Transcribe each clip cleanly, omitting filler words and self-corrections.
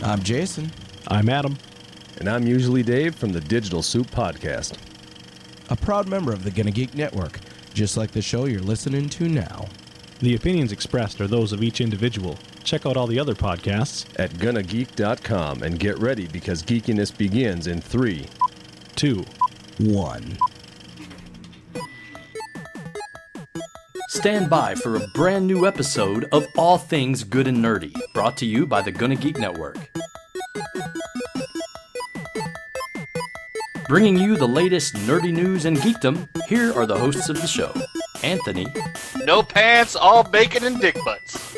I'm Jason. I'm Adam. And I'm usually Dave from the Digital Soup Podcast. A proud member of the Gonna Geek Network, just like the show you're listening to now. The opinions expressed are those of each individual. Check out all the other podcasts at GonnaGeek.com and get ready because geekiness begins in 3, 2, 1. Stand by for a brand new episode of All Things Good and Nerdy, brought to you by the Gonna Geek Network. Bringing you the latest nerdy news and geekdom, here are the hosts of the show. Anthony. No pants, all bacon and dick butts.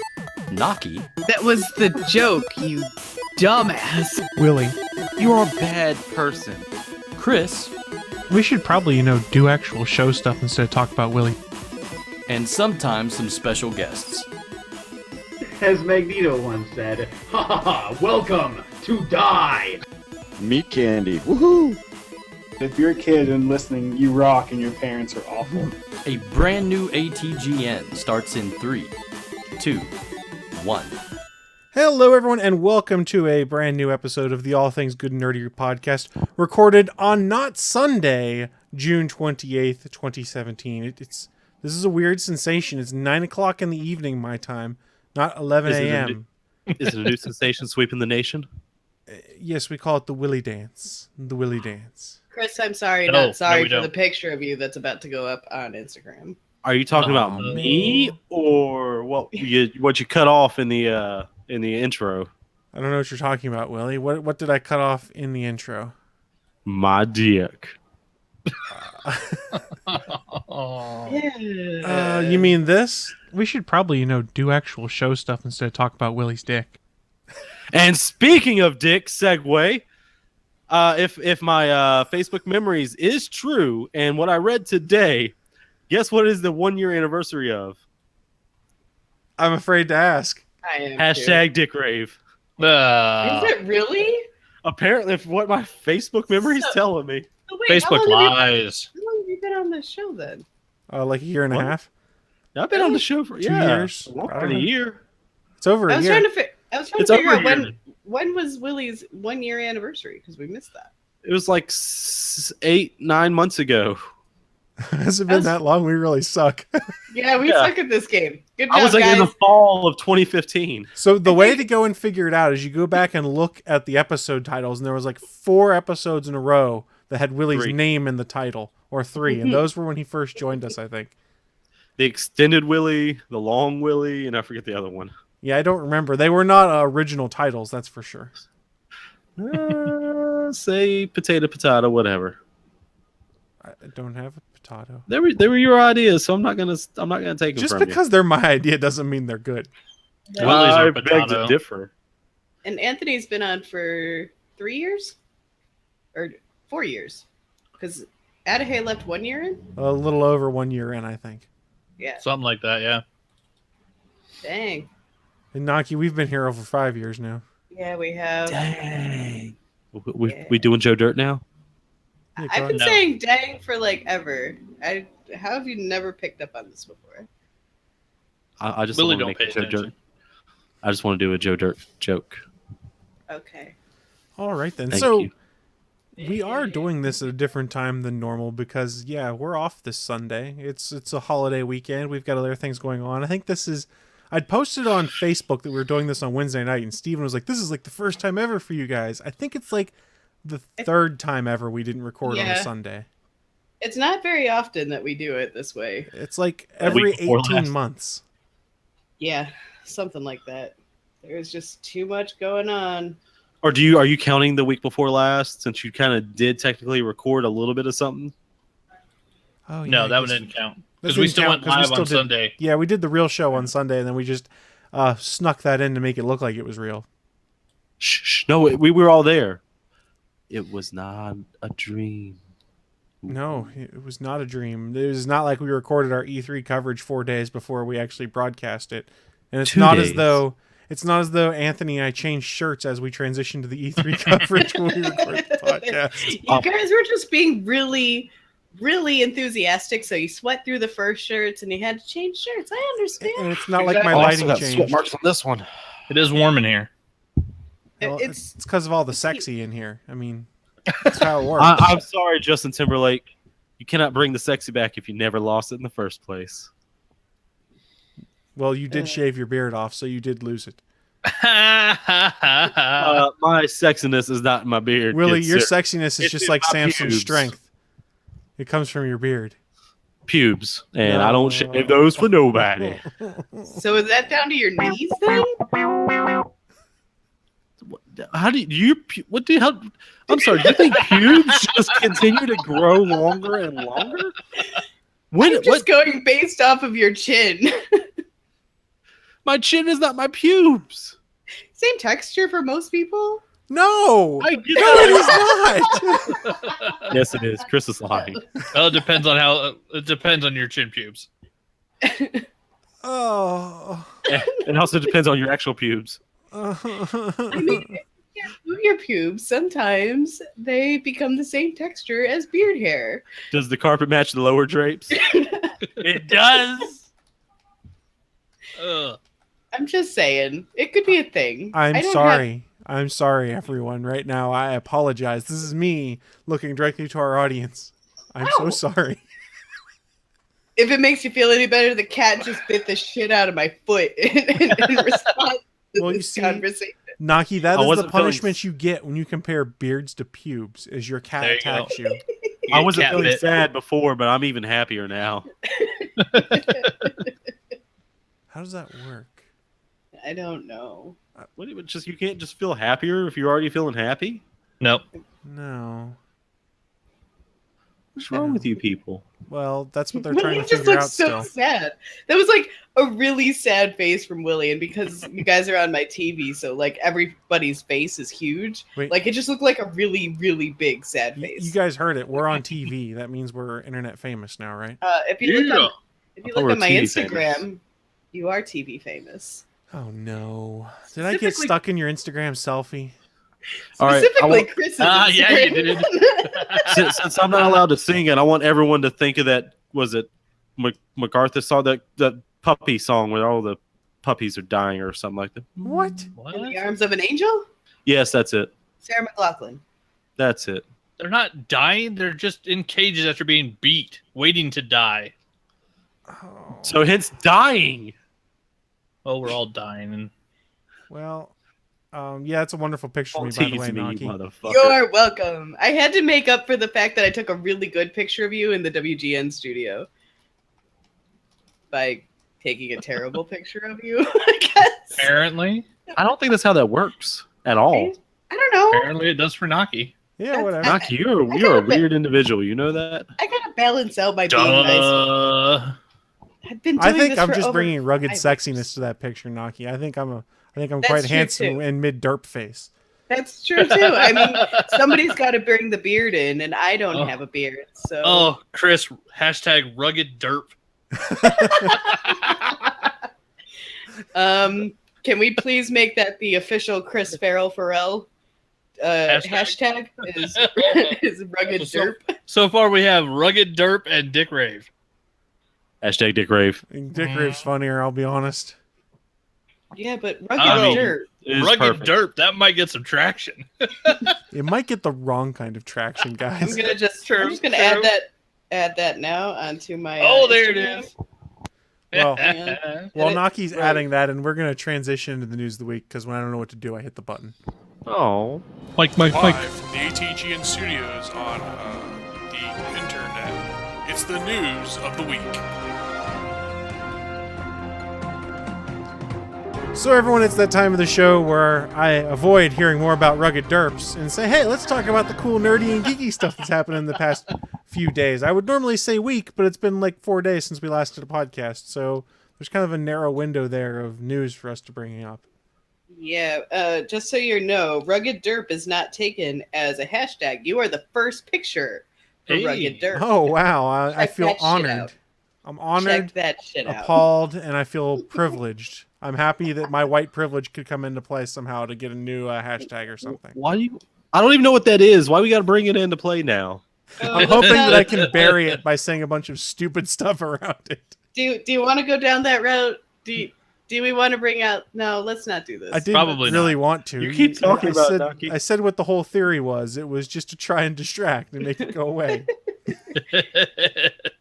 Naki. That was the joke, you dumbass. Willie. You're a bad person. Chris. We should probably, do actual show stuff instead of talk about Willie. And sometimes some special guests. As Magneto once said, ha ha ha, welcome to die! Meat candy, woohoo! If you're a kid and listening, you rock and your parents are awful. A brand new ATGN starts in 3, 2, 1. Hello, everyone, and welcome to a brand new episode of the All Things Good and Nerdy podcast, recorded on not Sunday, June 28th, 2017. This is a weird sensation. It's 9 o'clock in the evening, my time, not 11 a.m. Is it a new sensation sweeping the nation? Yes, we call it the Willie dance. The Willie dance. Chris, I'm sorry, not sorry for the picture of you that's about to go up on Instagram. Are you talking about me or what you cut off in the intro? I don't know what you're talking about, Willie. What did I cut off in the intro? My dick. You mean this? We should probably, do actual show stuff instead of talk about Willie's dick. And speaking of dick, segue. If my Facebook memories is true, and what I read today, guess what is the 1-year anniversary of? I'm afraid to ask. I am Hashtag Dick Rave. Is it really? Apparently, what my Facebook memories telling me. So wait, Facebook lies. How long have you been on this show then? Like a year and a half. I've been on the show for 2 years. Longer than a year. It's over a year. I was trying to figure out when was Willie's 1-year anniversary, because we missed that. It was like 8-9 months ago. Has it been that long? We really suck. Yeah, we suck at this game. Good job, I was guys. in the fall of 2015. So the way to go and figure it out is you go back and look at the episode titles, and there was like 4 episodes in a row that had Willie's name in the title, or 3, and those were when he first joined us, I think. The extended Willie, the long Willie, and I forget the other one. Yeah, I don't remember. They were not original titles, that's for sure. Say potato, whatever. I don't have a potato. They were your ideas, so I'm not gonna take them Just from because they're my idea doesn't mean they're good. Willie's I beg to differ. And Anthony's been on for 3 years? Or 4 years? Because Adahay left 1 year in? A little over 1 year in, I think. Yeah. Something like that, yeah. Dang. And Naki, we've been here over 5 years now. Yeah, we have. Dang. We doing Joe Dirt now? Yeah, I've been saying dang for like ever. How have you never picked up on this before? I just Willie want to don't make pay a Joe Dirt. attention. I just want to do a Joe Dirt joke. Okay. All right, then. Thank so you. we are doing this at a different time than normal because, we're off this Sunday. It's a holiday weekend. We've got other things going on. I think I'd posted on Facebook that we were doing this on Wednesday night, and Steven was like, this is like the first time ever for you guys. I think it's like the third time ever we didn't record on a Sunday. It's not very often that we do it this way. It's like every 18 months. Yeah, something like that. There's just too much going on. Or are you counting the week before last, since you kind of did technically record a little bit of something? Oh, yeah, No, that one didn't count. Because That we didn't still count, went 'cause we live on still did- Sunday. Yeah, we did the real show on Sunday, and then we just snuck that in to make it look like it was real. Shh. No, we were all there. It was not a dream. No, it was not a dream. It was not like we recorded our E3 coverage 4 days before we actually broadcast it. And it's 2 not days. as though Anthony and I changed shirts as we transitioned to the E3 coverage when we recorded the podcast. You guys were just being really, really enthusiastic, so you sweat through the first shirts and you had to change shirts. I understand. And it's not like my lighting changed. Sweat marks on this one. It is warm in here. Well, It's it's because of all the sexy in here. I mean, that's how it works. I'm sorry, Justin Timberlake. You cannot bring the sexy back if you never lost it in the first place. Well, you did shave your beard off, so you did lose it. My sexiness is not in my beard. Willie, It's your ser- sexiness is it's just in like my Samson's pubes. strength. It comes from your beard. Pubes, and I No. don't shave those for nobody. so is that down to your knees then? How do you? What the hell? I'm sorry. Do you think pubes just continue to grow longer and longer? When? I'm just going based off of your chin. My chin is not my pubes. Same texture for most people. No, I get it is not. Yes, it is. Chris is lying. Well, it depends on how. It depends on your chin pubes. Oh. It also depends on your actual pubes. I mean, if you can't move your pubes, sometimes they become the same texture as beard hair. Does the carpet match the lower drapes? It does. Ugh. I'm just saying, it could be a thing. I I'm don't sorry. I'm sorry, everyone. Right now, I apologize. This is me looking directly to our audience. I'm so sorry. If it makes you feel any better, the cat just bit the shit out of my foot in response to Well, you this see, conversation. Naki, that I is the wasn't feeling- punishment you get when you compare beards to pubes, is your cat There you attacks you. I wasn't cat feeling bit. sad before, but I'm even happier now. How does that work? I don't know. What? You can't just feel happier if you're already feeling happy? Nope. No. What's wrong with you people? Well, that's what they're Willie trying to just figure looks out so still. sad. That was like a really sad face from Willie, and because you guys are on my TV, so like everybody's face is huge. Wait. Like it just looked like a really, really big sad face. You guys heard it. We're on TV. That means we're internet famous now, right? If you look on, if you I thought look we on were my TV Instagram, famous. you are TV famous. Oh, no. Did I get Specifically- stuck in your Instagram selfie? All right, Specifically, Chris's. Yeah, you Instagram. did. Since I'm not allowed to sing it, I want everyone to think of that. Was it MacArthur song, that puppy song where all the puppies are dying or something like that? What? In the arms of an angel? Yes, that's it. Sarah McLachlan. That's it. They're not dying. They're just in cages after being beat, waiting to die. So hence dying. Oh, we're all dying. And Well, yeah, it's a wonderful picture of me, by the Tease way, me, Naki. motherfucker. You're welcome. I had to make up for the fact that I took a really good picture of you in the WGN studio by taking a terrible picture of you, I guess. apparently, I don't think that's how that works at all. I don't know. apparently it does for Naki. Yeah, whatever. Naki, you're a weird individual. You know that? I gotta balance out my being nice. Duh. I've been doing I think this I'm for just over bringing rugged 5 sexiness years. to that picture, Naki. I think I'm That's quite true, handsome too. in mid derp face. That's true too. I mean, somebody's got to bring the beard in, and I don't Oh. have a beard, so. Oh, Chris, hashtag rugged derp. Can we please make that the official Chris Farrell hashtag is rugged derp? So far, we have rugged derp and Dick Rave. Hashtag Dick Rave. Dick Rave's funnier, I'll be honest. Yeah, but rugged I mean, derp. It is Rugged perfect. derp. That might get some traction. It might get the wrong kind of traction, I'm guys. gonna just True, I'm just gonna true. add that now onto my. Oh, there it Instagram. is. Well, Yeah. Well, Edit. Naki's Right. adding that, and we're going to transition into the news of the week, because when I don't know what to do, I hit the button. Oh. Mike. Live from the ATGN studios on the internet. It's the news of the week. So everyone, it's that time of the show where I avoid hearing more about rugged derps and say, hey, let's talk about the cool, nerdy, and geeky stuff that's happened in the past few days. I would normally say week, but it's been like 4 days since we last did a podcast, so there's kind of a narrow window there of news for us to bring up. Yeah, just so you know, rugged derp is not taken as a hashtag. You are the first picture for Hey. rugged derp. Oh, wow. I Check feel that shit honored. out. I'm honored, Check that shit out. appalled, and I feel privileged. I'm happy that my white privilege could come into play somehow to get a new hashtag or something. Why do you? I don't even know what that is. Why we got to bring it into play now? I'm hoping that I can bury it by saying a bunch of stupid stuff around it. Do you want to go down that route? Do we want to bring out? No, let's not do this. I didn't Probably really not. want to. You keep talking about said, Naki. I said what the whole theory was. It was just to try and distract and make it go away.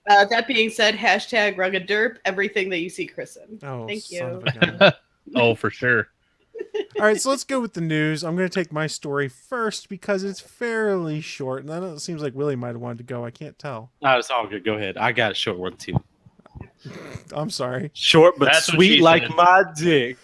That being said, hashtag rugged derp, everything that you see Chris in. Oh, Thank son you. of a gun. Oh, for sure. All right, so let's go with the news. I'm going to take my story first because it's fairly short. And I know it seems like Willie might have wanted to go. I can't tell. No, it's all good. Go ahead. I got a short one too. I'm sorry. Short but That's what sweet she like said. my dick.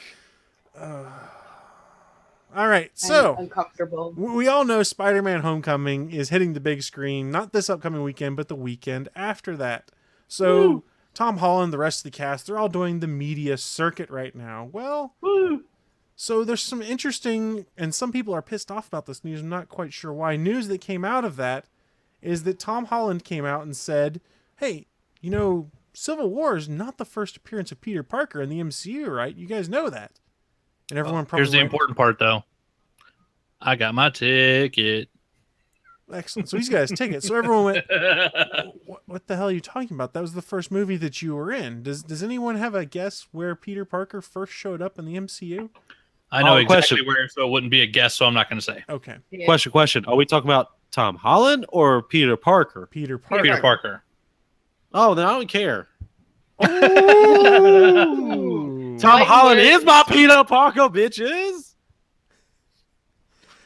All right, so I'm uncomfortable. we all know Spider-Man Homecoming is hitting the big screen, not this upcoming weekend, but the weekend after that. So Woo. Tom Holland, the rest of the cast, they're all doing the media circuit right now. Well, Woo. so there's some interesting, and some people are pissed off about this news. I'm not quite sure why. News that came out of that is that Tom Holland came out and said, hey, you know, Civil War is not the first appearance of Peter Parker in the MCU, right? You guys know that. And everyone probably Here's the important part, though. I got my ticket. Excellent. So he's got his ticket. So everyone went, what the hell are you talking about? That was the first movie that you were in. Does anyone have a guess where Peter Parker first showed up in the MCU? I know exactly question. where, so it wouldn't be a guess, so I'm not going to say. Okay. Yeah. Question. Are we talking about Tom Holland or Peter Parker? Peter Parker. Peter Parker. Oh, then I don't care. Ooh. Tom Right Holland here. is my Peter Parker, bitches.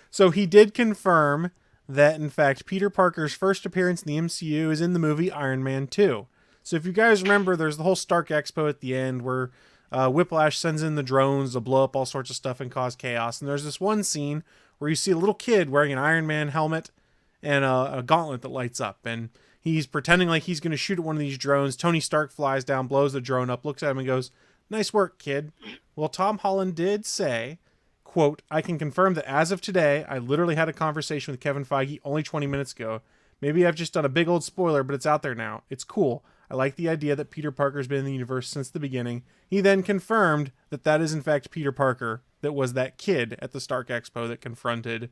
So he did confirm that, in fact, Peter Parker's first appearance in the MCU is in the movie Iron Man 2. So if you guys remember, there's the whole Stark Expo at the end where Whiplash sends in the drones to blow up all sorts of stuff and cause chaos. And there's this one scene where you see a little kid wearing an Iron Man helmet and a gauntlet that lights up. And he's pretending like he's going to shoot at one of these drones. Tony Stark flies down, blows the drone up, looks at him and goes, "Nice work, kid." Well, Tom Holland did say, quote, "I can confirm that as of today, I literally had a conversation with Kevin Feige only 20 minutes ago. Maybe I've just done a big old spoiler, but it's out there now. It's cool. I like the idea that Peter Parker's been in the universe since the beginning." He then confirmed that that is in fact Peter Parker that was that kid at the Stark Expo that confronted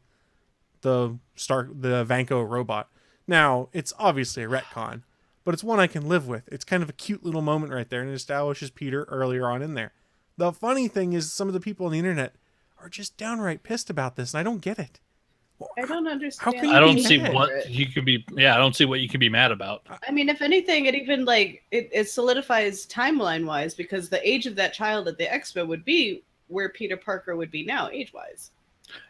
the Vanko robot. Now, it's obviously a retcon, but it's one I can live with. It's kind of a cute little moment right there, and it establishes Peter earlier on in there. The funny thing is some of the people on the internet are just downright pissed about this, and I don't get it. I don't understand. How can you I don't be see mad? what you could be. Yeah, I don't see what you could be mad about. I mean, if anything, it even it solidifies timeline wise because the age of that child at the expo would be where Peter Parker would be now, age wise.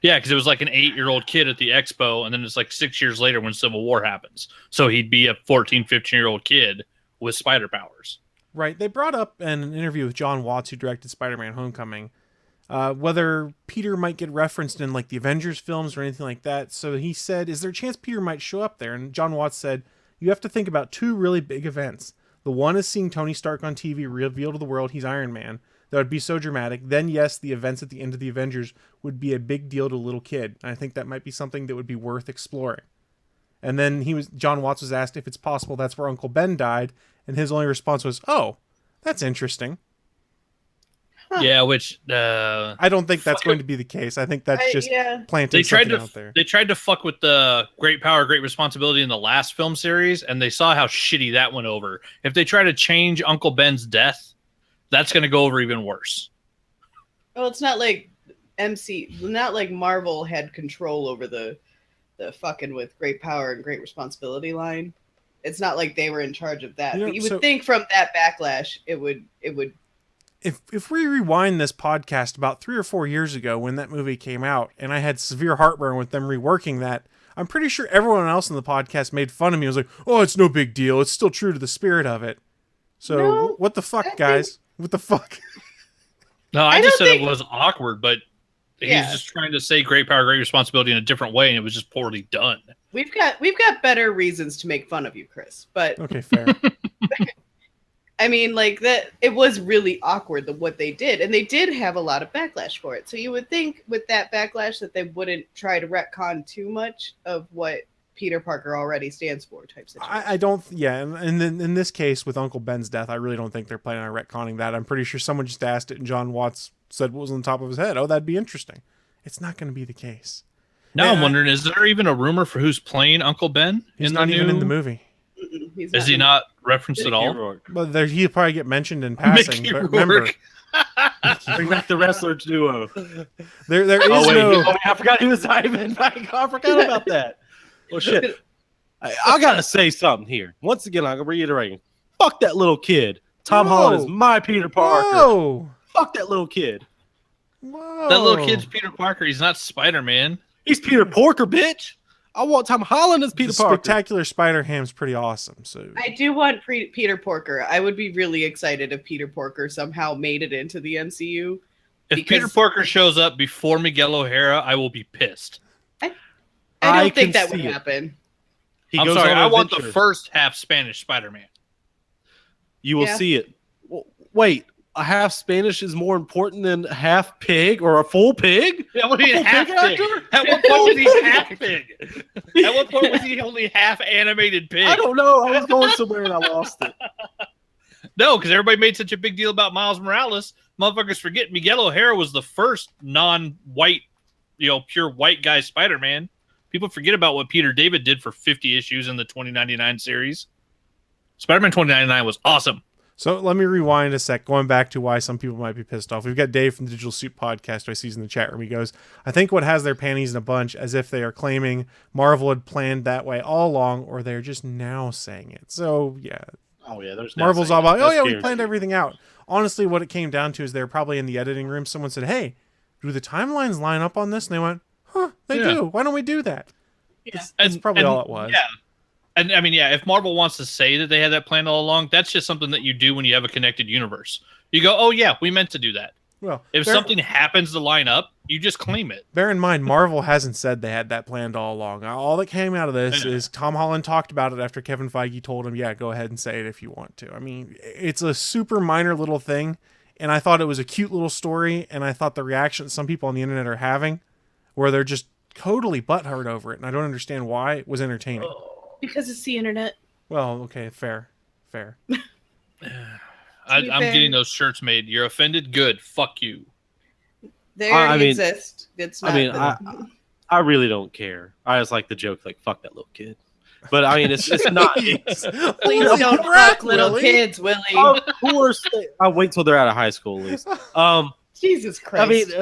Yeah, because it was like an 8-year-old kid at the expo, and then it's like 6 years later when Civil War happens. So he'd be a 14, 15-year-old kid with spider powers. Right. They brought up in an interview with John Watts, who directed Spider-Man Homecoming, whether Peter might get referenced in like the Avengers films or anything like that. So he said, is there a chance Peter might show up there? And John Watts said, you have to think about two really big events. The one is seeing Tony Stark on TV reveal to the world he's Iron Man. That would be so dramatic. Then, yes, the events at the end of the Avengers would be a big deal to a little kid. And I think that might be something that would be worth exploring. And then John Watts was asked if it's possible that's where Uncle Ben died. And his only response was, oh, that's interesting. Huh. Yeah, which I don't think that's going to be the case. I think that's just planting something out there. They tried to fuck with the great power, great responsibility in the last film series, and they saw how shitty that went over. If they try to change Uncle Ben's death, that's going to go over even worse. Well, it's not like not like Marvel had control over the fucking with great power and great responsibility line. It's not like they were in charge of that. But you would think from that backlash, it would. If we rewind this podcast about 3 or 4 years ago when that movie came out, and I had severe heartburn with them reworking that, I'm pretty sure everyone else in the podcast made fun of me. I was like, "Oh, it's no big deal. It's still true to the spirit of it." So what the fuck, guys? What the fuck? No, I just said it was awkward, but he's just trying to say great power, great responsibility in a different way, and it was just poorly done. We've got better reasons to make fun of you, Chris. But okay, fair. I mean, like that, it was really awkward what they did, and they did have a lot of backlash for it. So you would think with that backlash that they wouldn't try to retcon too much of what Peter Parker already stands for, type situation. I don't. Yeah, and then in this case with Uncle Ben's death, I really don't think they're planning on retconning that. I'm pretty sure someone just asked it, and John Watts said what was on the top of his head. Oh, that'd be interesting. It's not going to be the case. Now I'm wondering, is there even a rumor for who's playing Uncle Ben? He's not even in the movie. Is he not referenced at all? Well, he'll probably get mentioned in passing. Mickey But Rourke. remember, Bring back the wrestler duo. There is I forgot he was Ivan. I forgot about that. Well, shit. I gotta say something here. Once again, I'm reiterating. Fuck that little kid. Tom Holland is my Peter Parker. Whoa. Fuck that little kid. Whoa. That little kid's Peter Parker. He's not Spider-Man. He's Peter Porker, bitch. I want Tom Holland as Peter Parker. Spectacular Spider-Ham's pretty awesome. So I do want Peter Porker. I would be really excited if Peter Porker somehow made it into the MCU. If Peter Parker shows up before Miguel O'Hara, I will be pissed. I don't think that would happen. I'm sorry. I want the first half Spanish Spider-Man. You will see it. Wait, a half Spanish is more important than half pig or a full pig? Yeah, what half pig? At what point was he half pig? At what point was he only half animated pig? I don't know. I was going somewhere and I lost it. No, because everybody made such a big deal about Miles Morales. Motherfuckers forget Miguel O'Hara was the first non-white, pure white guy Spider-Man. People forget about what Peter David did for 50 issues in the 2099 series. Spider-Man 2099 was awesome. So let me rewind a sec, going back to why some people might be pissed off. We've got Dave from the Digital Suit Podcast, who I see in the chat room. He goes, I think what has their panties in a bunch as if they are claiming Marvel had planned that way all along, or they're just now saying it. So, yeah. Oh, yeah. There's Marvel's all about, we planned everything out. Honestly, what it came down to is they were probably in the editing room. Someone said, hey, do the timelines line up on this? And they went, they do. Why don't we do that? Yeah. That's probably all it was. Yeah. And I mean, if Marvel wants to say that they had that plan all along, that's just something that you do when you have a connected universe. You go, oh yeah, we meant to do that. Well, if something happens to line up, you just claim it. Bear in mind, Marvel hasn't said they had that planned all along. All that came out of this is Tom Holland talked about it after Kevin Feige told him, yeah, go ahead and say it if you want to. I mean, it's a super minor little thing, and I thought it was a cute little story, and I thought the reaction some people on the internet are having, where they're just totally butthurt over it, and I don't understand why, it was entertaining. Because it's the internet. Well, okay, fair. I'm getting those shirts made. You're offended? Good. Fuck you. They exist. It's not. I really don't care. I just like the joke, like, fuck that little kid. But I mean, it's not. Please don't fuck little kids, Willie. Of course. I'll wait till they're out of high school, at least. Jesus Christ.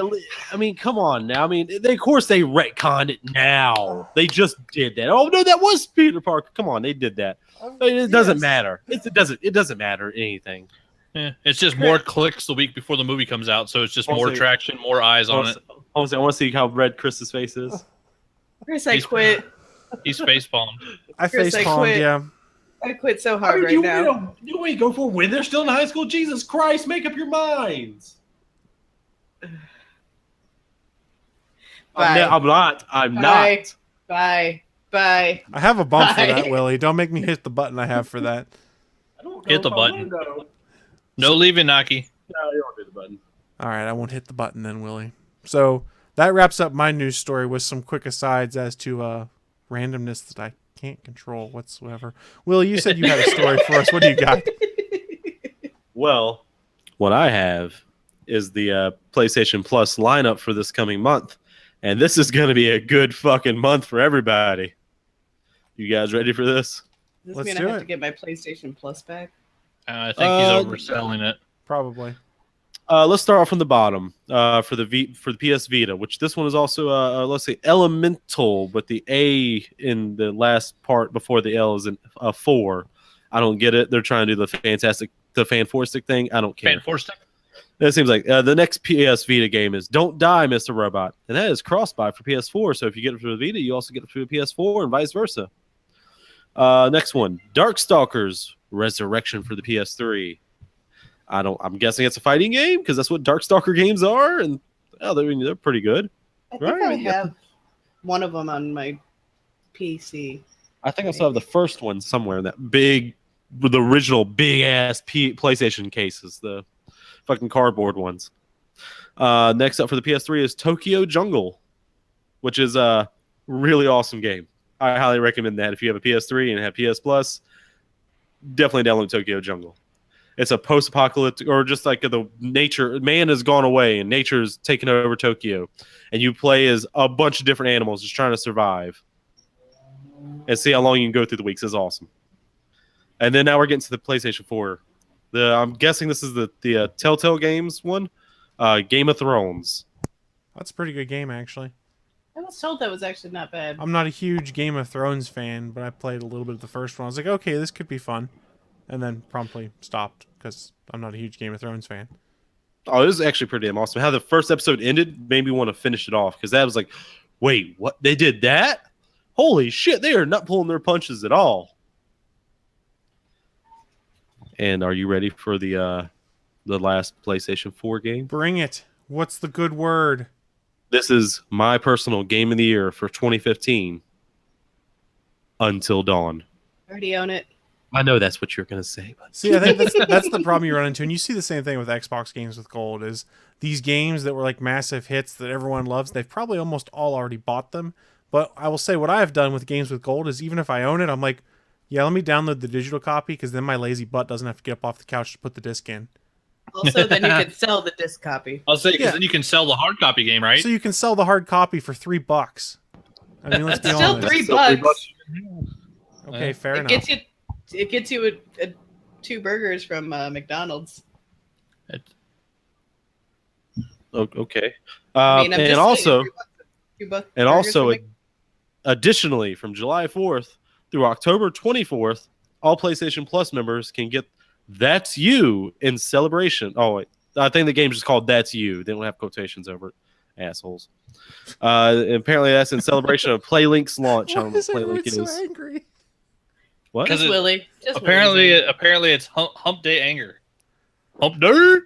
I mean, come on now. I mean, of course they retconned it now. They just did that. Oh no, that was Peter Parker. Come on, they did that. It doesn't matter. It doesn't matter anything. Yeah, it's just more clicks the week before the movie comes out, so it's just more traction, more eyes on it. I want to see how red Chris's face is. Chris, I quit. He's face-palmed. I face-palmed, yeah. I quit so hard right now. You ain't go for when they're still in high school. Jesus Christ, make up your minds. I'm not. Bye. I have a bump for that, Willie. Don't make me hit the button I have for that. Hit the button. No leaving, Naki. No, you don't hit the button. All right, I won't hit the button then, Willie. So that wraps up my news story with some quick asides as to randomness that I can't control whatsoever. Willie, you said you had a story for us. What do you got? Well, what I have is the PlayStation Plus lineup for this coming month. And this is going to be a good fucking month for everybody. You guys ready for this? Does this mean I have to get my PlayStation Plus back? I think he's overselling it. Probably. Let's start off from the bottom for the PS Vita, which this one is also, let's say, Elemental, but the A in the last part before the L is a 4. I don't get it. They're trying to do the fan-four-stick thing. I don't care. Fan-four-stick? It seems like the next PS Vita game is Don't Die, Mr. Robot. And that is cross-buy for PS4. So if you get it for the Vita, you also get it for the PS4 and vice versa. Next one, Darkstalkers Resurrection for the PS3. I'm guessing it's a fighting game because that's what Darkstalker games are. And they're pretty good. I think I have one of them on my PC. I think I still have the first one somewhere in that the original big-ass PlayStation cases. The fucking cardboard ones. Next up for the PS3 is Tokyo Jungle, which is a really awesome game. I highly recommend that if you have a PS3 and have PS Plus. Definitely download Tokyo Jungle. It's a post-apocalyptic, or just like man has gone away and nature's taken over Tokyo, and you play as a bunch of different animals just trying to survive and see how long you can go through the weeks. Is awesome. And then now we're getting to the PlayStation 4 I'm guessing this is the Telltale Games one. Game of Thrones. That's a pretty good game, actually. I was told that was actually not bad. I'm not a huge Game of Thrones fan, but I played a little bit of the first one. I was like, okay, this could be fun. And then promptly stopped because I'm not a huge Game of Thrones fan. Oh, it was actually pretty damn awesome. How the first episode ended made me want to finish it off because that was like, wait, what? They did that? Holy shit, they are not pulling their punches at all. And are you ready for the last PlayStation 4 game? Bring it. What's the good word? This is my personal game of the year for 2015. Until Dawn. Already own it. I know that's what you're gonna say, but See, I think that's the problem you run into, and you see the same thing with Xbox games with gold. Is these games that were like massive hits that everyone loves, they've probably almost all already bought them. But I will say what I have done with games with gold is even if I own it, I'm like, yeah, let me download the digital copy because then my lazy butt doesn't have to get up off the couch to put the disc in. Also, then you can sell the disc copy. I'll say because then you can sell the hard copy game, right? So you can sell the hard copy for $3. I mean, let's be Still honest. $3. Okay, fair enough. It gets you a 2 burgers from McDonald's. Okay. I mean, and also, additionally, from July 4th through October 24th, all PlayStation Plus members can get That's You in celebration. Oh, wait. I think the game's just called That's You. They don't have quotations over it. Assholes. Apparently, that's in celebration of PlayLink's launch. Why is everyone so angry? What? Just Willie. Just apparently it's hump day anger. Hump day.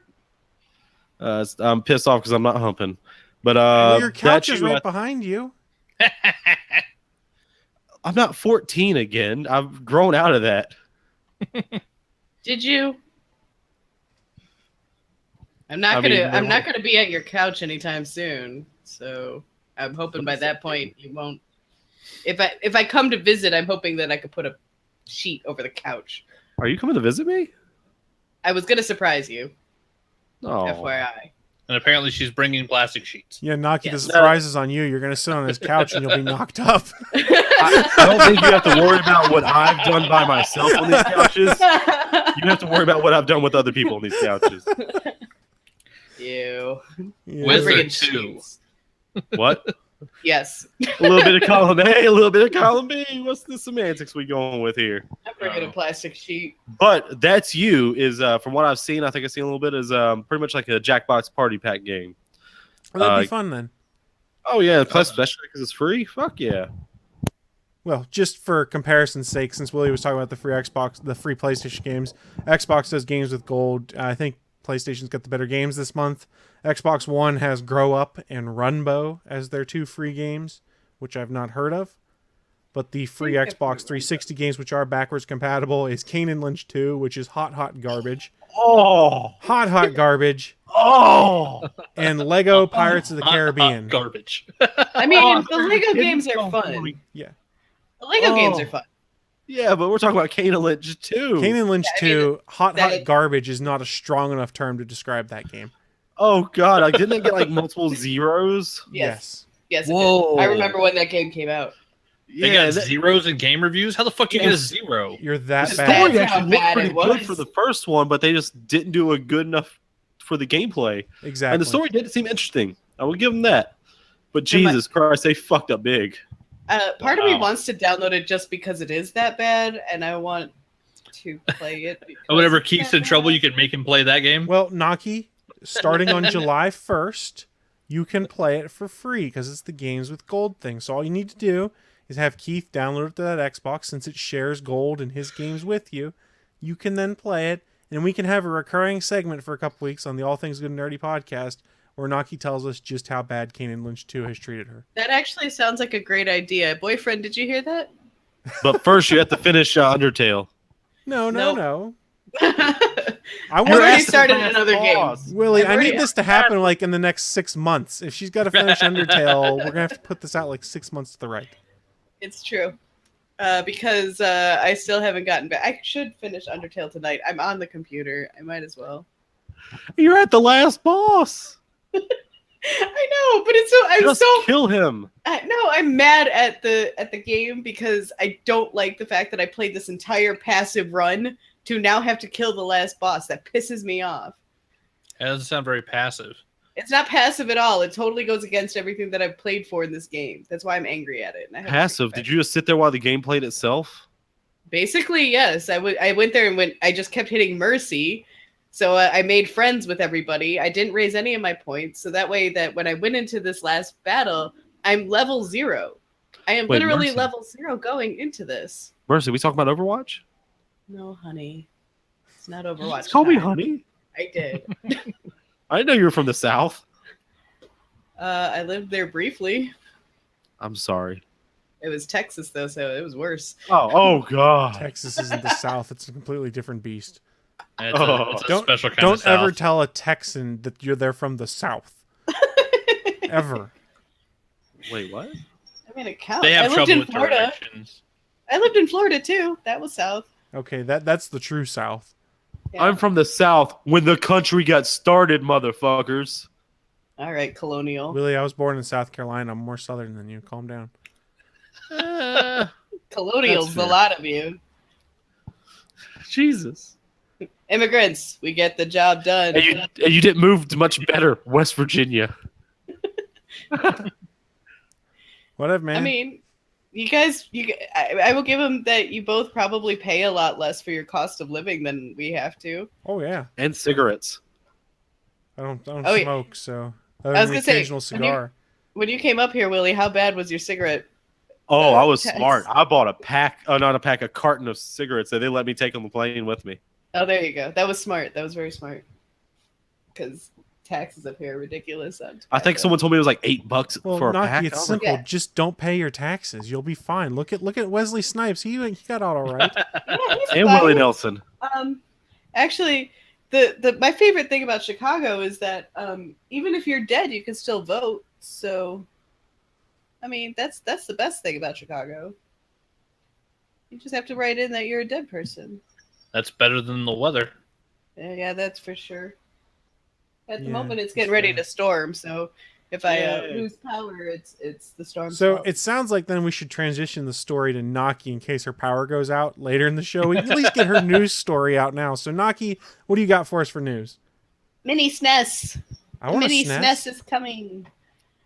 I'm pissed off because I'm not humping. But well, your couch is You, right behind you. I'm not 14 again. I've grown out of that. Did you? I'm not gonna be at your couch anytime soon. So I'm hoping by that point you won't. If I come to visit, I'm hoping that I could put a sheet over the couch. Are you coming to visit me? I was gonna surprise you. Oh. FYI. And apparently she's bringing plastic sheets. Yeah, Naki, the surprise is on you. You're going to sit on his couch and you'll be knocked up. I don't think you have to worry about what I've done by myself on these couches. You have to worry about what I've done with other people on these couches. Ew. Wizard 2. What? Yes. A little bit of column A, a little bit of column B. What's the semantics we going with here? I'm bringing a plastic sheet. But That's You is, from what I've seen, I think I've seen a little bit, is pretty much like a Jackbox Party Pack game. Well, that'd be fun then. Oh, yeah. Plus, especially because it's free. Fuck yeah. Well, just for comparison's sake, since Willie was talking about the free Xbox, the free PlayStation games, Xbox does games with gold. I think PlayStation's got the better games this month. Xbox One has Grow Up and Runbow as their 2 free games, which I've not heard of. But the free Xbox 360 games, which are backwards compatible, is Kane and Lynch 2, which is hot garbage. Oh! Hot garbage. Oh! And Lego Pirates of the Caribbean. Hot garbage. I mean, the Lego games are fun. Yeah. The Lego games are fun. Yeah, but we're talking about Kane and Lynch 2. Kane and Lynch 2, hot garbage is not a strong enough term to describe that game. Oh, God. Like, didn't they get, like, multiple zeros? Yes. Whoa. I remember when that game came out. They got zeros in game reviews? How the fuck do you get a 0? You're that The bad. story actually looked pretty good for the first one, but they just didn't do a good enough for the gameplay. Exactly. And the story did seem interesting. I will give them that. But Jesus Christ, they fucked up big. Part of me wants to download it just because it is that bad, and I want to play it. Whenever Keith's in trouble, you can make him play that game. Well, Naki, starting on July 1st, you can play it for free because it's the games with gold thing. So all you need to do is have Keith download it to that Xbox since it shares gold in his games with you. You can then play it, and we can have a recurring segment for a couple weeks on the All Things Good and Nerdy podcast where Naki tells us just how bad Kane and Lynch 2 has treated her. That actually sounds like a great idea. Boyfriend, did you hear that? But first, you have to finish Undertale. No. I already started another game. Willie, I need this to happen like in the next 6 months. If she's got to finish Undertale, we're going to have to put this out like 6 months to the right. It's true. Because I still haven't gotten back. I should finish Undertale tonight. I'm on the computer. I might as well. You're at the last boss. I know, but it's so kill him. I'm mad at the game because I don't like the fact that I played this entire passive run to now have to kill the last boss. That pisses me off. That doesn't sound very passive. It's not passive at all. It totally goes against everything that I've played for in this game. That's why I'm angry at it. And I have Passive? Did you just sit there while the game played itself? Basically, yes. I went there and I just kept hitting mercy. So I made friends with everybody. I didn't raise any of my points. So that way that when I went into this last battle, I'm level 0. I am literally Mercy. level 0 going into this. Mercy, we talking about Overwatch? No, honey. It's not Overwatch. Call me time. honey. I did. I didn't know you were from the South. I lived there briefly. I'm sorry. It was Texas, though, so it was worse. Oh God. Texas isn't the South. It's a completely different beast. It's a special kind of Don't ever South. tell a Texan that they're from the South. Ever. Wait, what? I mean, it counts. They have I lived trouble in with Florida. directions. I lived in Florida, too. That was South. Okay, that's the true South. Yeah. I'm from the South when the country got started, motherfuckers. All right, colonial. Willie, I was born in South Carolina. I'm more Southern than you. Calm down. Colonials, That's a fair. lot of you. Jesus. Immigrants, we get the job done. And you didn't move to much better, West Virginia. Whatever, man. I mean, you guys, I will give them that you both probably pay a lot less for your cost of living than we have to. Oh yeah. And cigarettes. I don't Oh, yeah. smoke, so I other was than the gonna say, occasional cigar. When you came up here, Willie, how bad was your cigarette? Oh, I was tax? smart. I bought a carton of cigarettes that they let me take on the plane with me. Oh, there you go. That was smart. That was very smart. Because taxes up here are ridiculous. I think someone told me it was like $8 Well, for a Naki, pack. it's I was like, simple. Just don't pay your taxes. You'll be fine. Look at Wesley Snipes. He got out all right. and Willie Nelson. Actually, my favorite thing about Chicago is that even if you're dead, you can still vote. So, I mean, that's the best thing about Chicago. You just have to write in that you're a dead person. That's better than the weather. Yeah, that's for sure. At the Yeah, moment, it's that's getting ready fair. to storm. So if I Yay. lose power, it's the storm. So it sounds like then we should transition the story to Naki in case her power goes out later in the show. We can at least get her news story out now. So Naki, what do you got for us for news? Mini SNES. I want a Mini SNES. SNES is coming.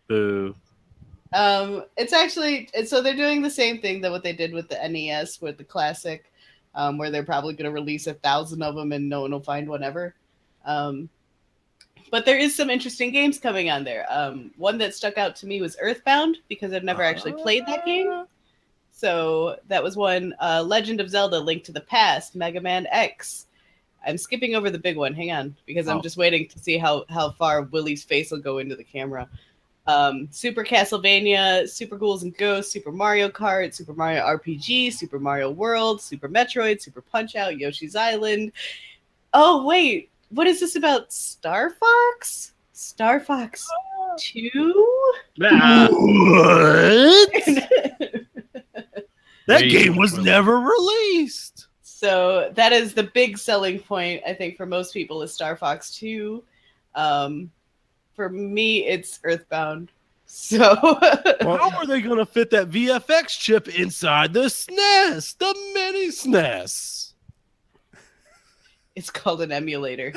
Boo. It's actually so they're doing the same thing that what they did with the NES with the classic, where they're probably going to release 1,000 of them and no one will find one ever. But there is some interesting games coming on there. One that stuck out to me was Earthbound because I've never actually played that game. So that was one. Legend of Zelda: Link to the Past, Mega Man X. I'm skipping over the big one. Hang on, because I'm just waiting to see how far Willie's face will go into the camera. Super Castlevania, Super Ghouls and Ghosts, Super Mario Kart, Super Mario RPG, Super Mario World, Super Metroid, Super Punch-Out, Yoshi's Island. Oh, wait. What is this about Star Fox? Star Fox 2? What? That Wait. game was never released. So that is the big selling point, I think, for most people is Star Fox 2. For me, it's Earthbound. So How are they going to fit that VFX chip inside the SNES, the mini SNES? it's called an emulator.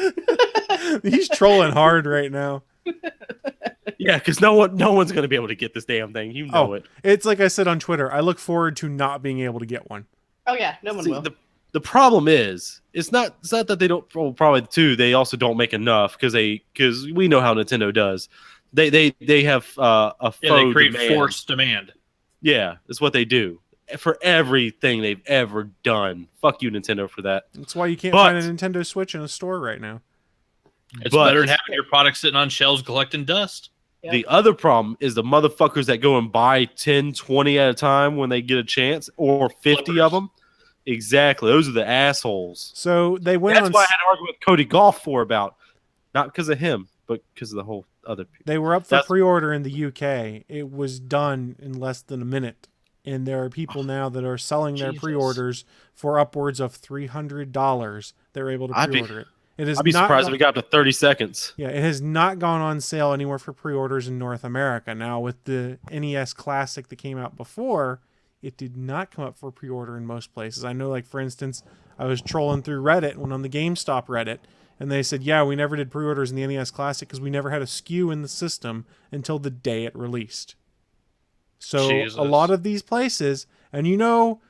He's trolling hard right now. Yeah, because no one's going to be able to get this damn thing. You know it. It's like I said on Twitter. I look forward to not being able to get one. Oh yeah, no one See, will. the problem is it's not that they don't, well, probably too, they also don't make enough because we know how Nintendo does. They have a faux They create demand. forced demand. Yeah, it's what they do for everything they've ever done. Fuck you, Nintendo, for that. That's why you can't But- find a Nintendo Switch in a store right now. It's But- better than having your product sitting on shelves collecting dust. Yep. The other problem is the motherfuckers that go and buy 10, 20 at a time when they get a chance, or 50 Flippers. of them. Exactly. Those are the assholes. So they went That's on. why I had to argue with Cody Golf for about, not because of him, but because of the whole other people. They were up for That's- pre-order in the UK. It was done in less than a minute, and there are people now that are selling their Jesus. pre-orders for upwards of $300. They're able to I'd be- pre-order it. It is I'd be not surprised go- if it got up to 30 seconds. Yeah, it has not gone on sale anywhere for pre-orders in North America. Now with the NES Classic that came out before, it did not come up for pre-order in most places. I know, like, for instance, I was trolling through Reddit and went on the GameStop Reddit, and they said, yeah, we never did pre-orders in the NES Classic because we never had a SKU in the system until the day it released. So Jesus. a lot of these places, and you know,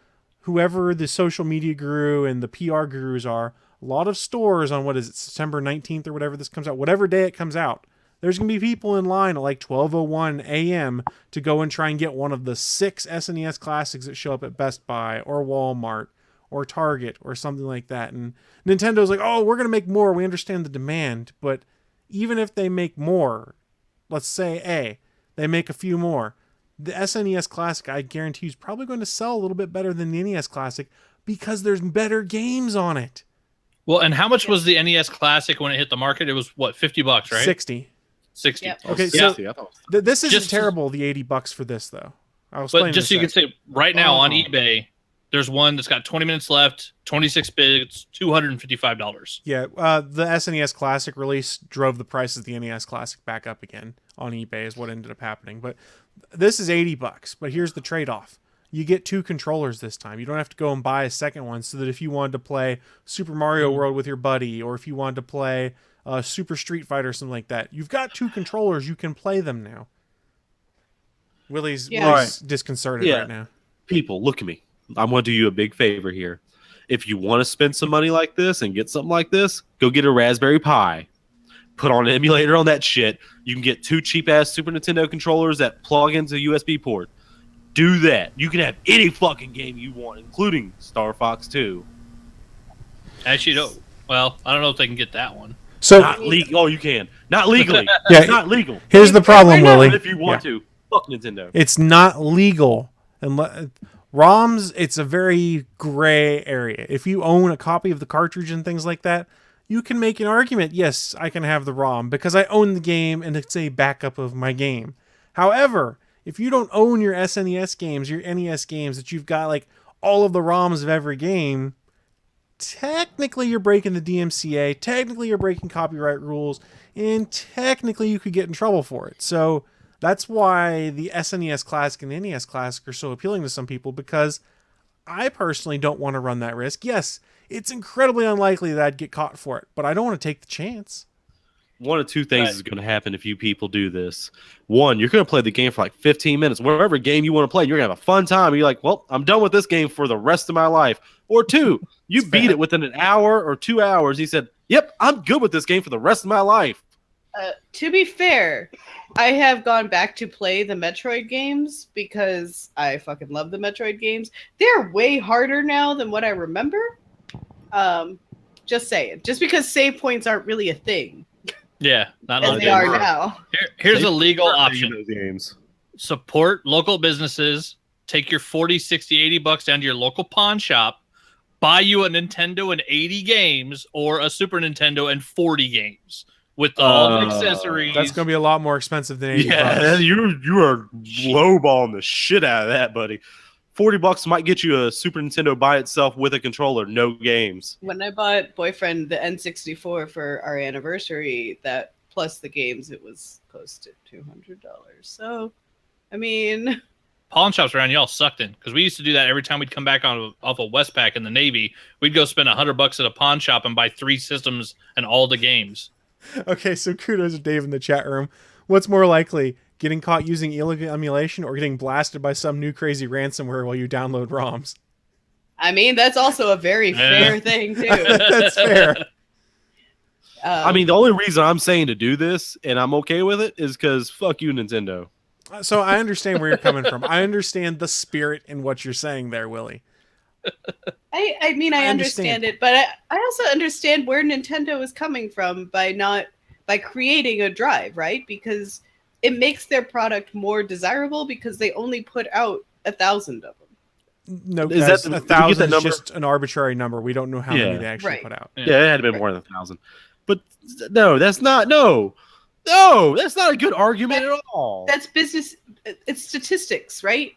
whoever the social media guru and the PR gurus are, a lot of stores on, what is it, September 19th or whatever this comes out, whatever day it comes out, there's going to be people in line at like 12:01 a.m. to go and try and get one of the 6 SNES Classics that show up at Best Buy or Walmart or Target or something like that. And Nintendo's like, oh, we're going to make more. We understand the demand. But even if they make more, let's say they make a few more, the SNES Classic, I guarantee you, is probably going to sell a little bit better than the NES Classic because there's better games on it. Well, and how much was the NES Classic when it hit the market? It was, what, $50, right? 60. 60. Yep. Okay, so this isn't terrible, the $80 for this, though. But just so you can say, right now on eBay, there's one that's got 20 minutes left, 26 bits, $255. Yeah, the SNES Classic release drove the price of the NES Classic back up again on eBay is what ended up happening. But this is $80, but here's the trade-off. You get 2 controllers this time. You don't have to go and buy a second one, so that if you wanted to play Super Mario World with your buddy, or if you wanted to play Super Street Fighter or something like that, you've got 2 controllers. You can play them now. Willie's disconcerted right now. People, look at me. I'm going to do you a big favor here. If you want to spend some money like this and get something like this, go get a Raspberry Pi. Put on an emulator on that shit. You can get 2 cheap-ass Super Nintendo controllers that plug into a USB port. Do that. You can have any fucking game you want, including Star Fox 2. Actually, no. Well, I don't know if they can get that one. So not legal. Oh, you can. Not legally. Yeah, it's not legal. Here's the problem, Willie. If you want to, fuck Nintendo. It's not legal. ROMs, it's a very gray area. If you own a copy of the cartridge and things like that, you can make an argument, yes, I can have the ROM because I own the game and it's a backup of my game. However, if you don't own your SNES games, your NES games, that you've got like all of the ROMs of every game, technically you're breaking the DMCA, technically you're breaking copyright rules, and technically you could get in trouble for it. So that's why the SNES Classic and the NES Classic are so appealing to some people, because I personally don't want to run that risk. Yes, it's incredibly unlikely that I'd get caught for it, but I don't want to take the chance. One of 2 things is going to happen if you people do this. One, you're going to play the game for like 15 minutes. Whatever game you want to play, you're going to have a fun time. You're like, well, I'm done with this game for the rest of my life. Or 2, you beat it within an hour or 2 hours. He said, yep, I'm good with this game for the rest of my life. To be fair, I have gone back to play the Metroid games because I fucking love the Metroid games. They're way harder now than what I remember. Just saying. Just because save points aren't really a thing. Yeah, not as they are now. Here's a legal option. Those games. Support local businesses. Take your 40, 60, 80 bucks down to your local pawn shop. Buy you a Nintendo and 80 games, or a Super Nintendo and 40 games with all the accessories. That's going to be a lot more expensive than 80 Yeah, bucks. you are lowballing the shit out of that, buddy. $40 might get you a Super Nintendo by itself with a controller, no games. When I bought Boyfriend the N64 for our anniversary, that plus the games, it was close to $200. So, I mean, pawn shops around y'all sucked in, because we used to do that every time we'd come back off of Westpac in the Navy. We'd go spend $100 at a pawn shop and buy 3 systems and all the games. Okay, so kudos to Dave in the chat room. What's more likely, getting caught using illegal emulation or getting blasted by some new crazy ransomware while you download ROMs? I mean, that's also a very fair thing, too. That's fair. I mean, the only reason I'm saying to do this, and I'm okay with it, is because fuck you, Nintendo. So I understand where you're coming from. I understand the spirit in what you're saying there, Willie. I mean, I understand it, but I also understand where Nintendo is coming from by creating a drive, right? Because it makes their product more desirable because they only put out 1,000 of them. No, Is guys, that 1,000 is just an arbitrary number. We don't know how many they actually put out. Yeah, it had to be more than 1,000. But no, that's not that's not a good argument at all. That's business. It's statistics, right?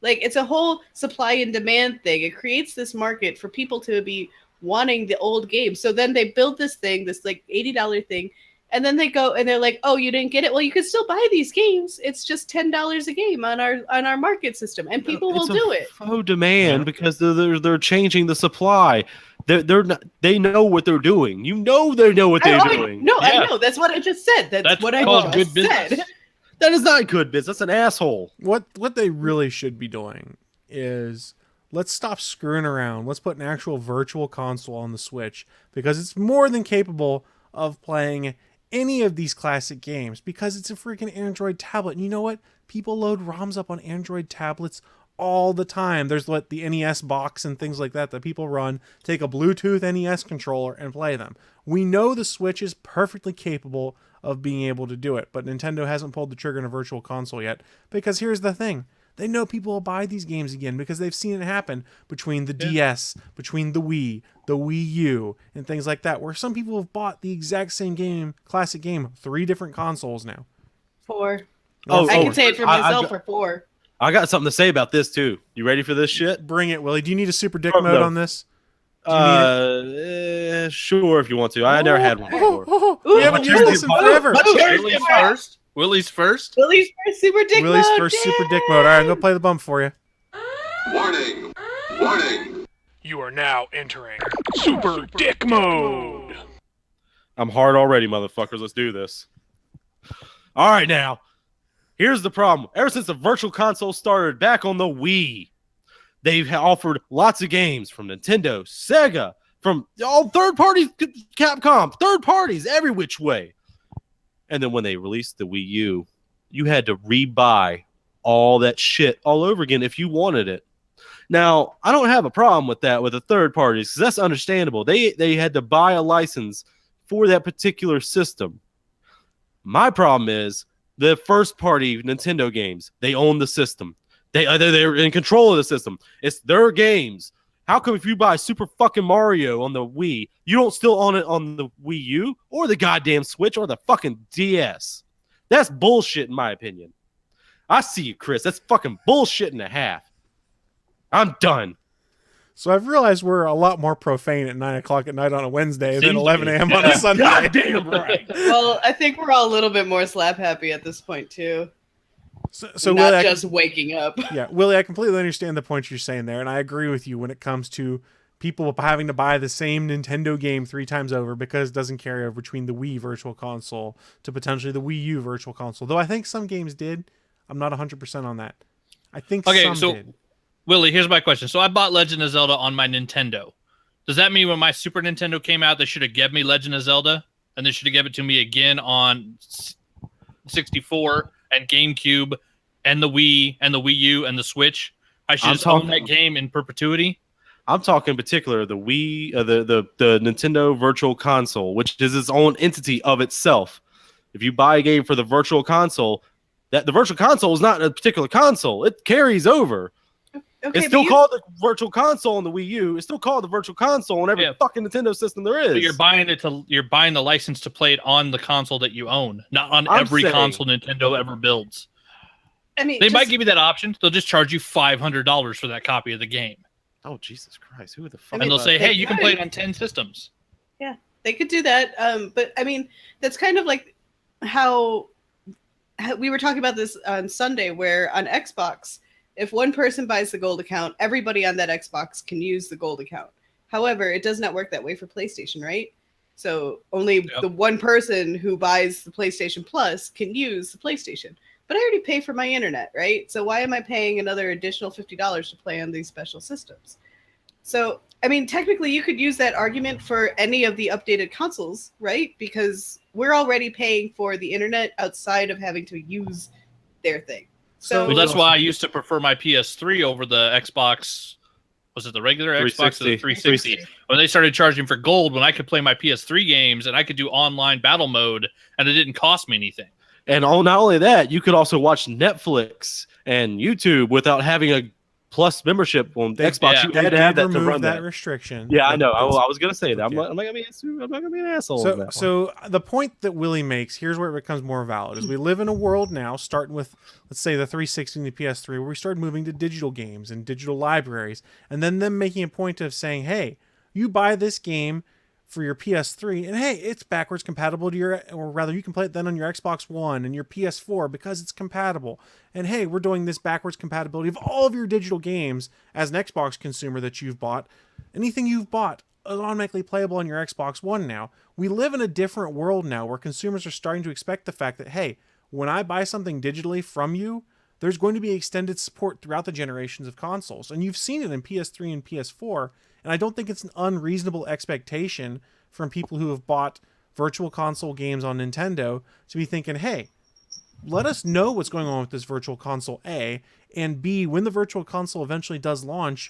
Like, it's a whole supply and demand thing. It creates this market for people to be wanting the old games. So then they build this thing, this like $80 thing, And then they go and they're like, "Oh, you didn't get it? Well, you can still buy these games. It's just $10 a game on our market system, and people will do it." Faux demand because they're changing the supply. They know what they're doing. You know they know what they're doing. No, I know. That's what I just said. That's what I called just good said. business. That is not good business. That's an asshole. What they really should be doing is let's stop screwing around. Let's put an actual virtual console on the Switch because it's more than capable of playing any of these classic games because it's a freaking Android tablet. And you know what? People load ROMs up on Android tablets all the time. There's the NES box and things like that people run. Take a Bluetooth NES controller and play them. We know the Switch is perfectly capable of being able to do it, but Nintendo hasn't pulled the trigger on a virtual console yet because here's the thing. They know people will buy these games again because they've seen it happen between the DS, between the Wii U, and things like that, where some people have bought the exact same game, classic game, 3 different consoles now. 4. I can say it for myself for 4. I got something to say about this too. You ready for this shit? Bring it, Willie. Do you need a super dick mode on this? Sure, if you want to. I never had one before. We haven't used this in forever. Willie's first. Willie's first super dick mode. Willie's first super dick mode. All right, I'm gonna play the bump for you. Warning! Warning! You are now entering Super Dick Mode! I'm hard already, motherfuckers. Let's do this. All right, now. Here's the problem. Ever since the Virtual Console started back on the Wii, they've offered lots of games from Nintendo, Sega, from all third parties, Capcom, third parties, every which way. And then when they released the Wii U, you had to rebuy all that shit all over again if you wanted it. Now, I don't have a problem with that with the third parties because that's understandable. They had to buy a license for that particular system. My problem is the first party Nintendo games. They own the system. They're in control of the system. It's their games. How come if you buy Super fucking Mario on the Wii, you don't still own it on the Wii U or the goddamn Switch or the fucking DS? That's bullshit in my opinion. I see you, Chris. That's fucking bullshit and a half. I'm done. So I've realized we're a lot more profane at 9 o'clock at night on a Wednesday than 11 a.m. on a Sunday. Goddamn right. Well, I think we're all a little bit more slap happy at this point too. So not Willie, just waking up. Yeah, Willie, I completely understand the point you're saying there, and I agree with you when it comes to people having to buy the same Nintendo game 3 times over because it doesn't carry over between the Wii Virtual Console to potentially the Wii U Virtual Console. Though I think some games did. I'm not 100% on that. I think some did. Willie, here's my question. So I bought Legend of Zelda on my Nintendo. Does that mean when my Super Nintendo came out, they should have given me Legend of Zelda? And they should have given it to me again on 64 and GameCube and the Wii and the Wii U and the Switch? I should just own that game in perpetuity? I'm talking in particular the Wii, the Nintendo Virtual Console, which is its own entity of itself. If you buy a game for the Virtual Console, the Virtual Console is not a particular console. It carries over. Okay, it's still called the Virtual Console on the Wii U. It's still called the Virtual Console on every fucking Nintendo system there is. But you're buying the license to play it on the console that you own, not on every console Nintendo ever builds. I mean, they might give you that option. They'll just charge you $500 for that copy of the game. Oh, Jesus Christ. Who the fuck? And they'll say, hey, you can play it on 10 systems. Yeah, they could do that. But I mean, that's kind of like how we were talking about this on Sunday, where on Xbox, if one person buys the gold account, everybody on that Xbox can use the gold account. However, it does not work that way for PlayStation, right? So only the one person who buys the PlayStation Plus can use the PlayStation. But I already pay for my internet, right? So why am I paying another additional $50 to play on these special systems? So, I mean, technically you could use that argument for any of the updated consoles, right? Because we're already paying for the internet outside of having to use their thing. So that's why I used to prefer my PS3 over the Xbox. Was it the regular Xbox or the 360? When they started charging for gold, when I could play my PS3 games and I could do online battle mode and it didn't cost me anything. And not only that, you could also watch Netflix and YouTube without having a Plus membership on Xbox. You had to have that to run that restriction. Yeah, I know. I was going to say that. I'm not going to be an asshole. So the point that Willie makes, here's where it becomes more valid, is we live in a world now, starting with, let's say, the 360 and the PS3, where we started moving to digital games and digital libraries, and then them making a point of saying, hey, you buy this game for your PS3, and hey, it's backwards compatible to your, or rather you can play it then on your Xbox One and your PS4 because it's compatible. And hey, we're doing this backwards compatibility of all of your digital games as an Xbox consumer that you've bought. Anything you've bought is automatically playable on your Xbox One now. We live in a different world now where consumers are starting to expect the fact that, hey, when I buy something digitally from you, there's going to be extended support throughout the generations of consoles. And you've seen it in PS3 and PS4, and I don't think it's an unreasonable expectation from people who have bought virtual console games on Nintendo to be thinking, hey, let us know what's going on with this virtual console, A, and B, when the virtual console eventually does launch,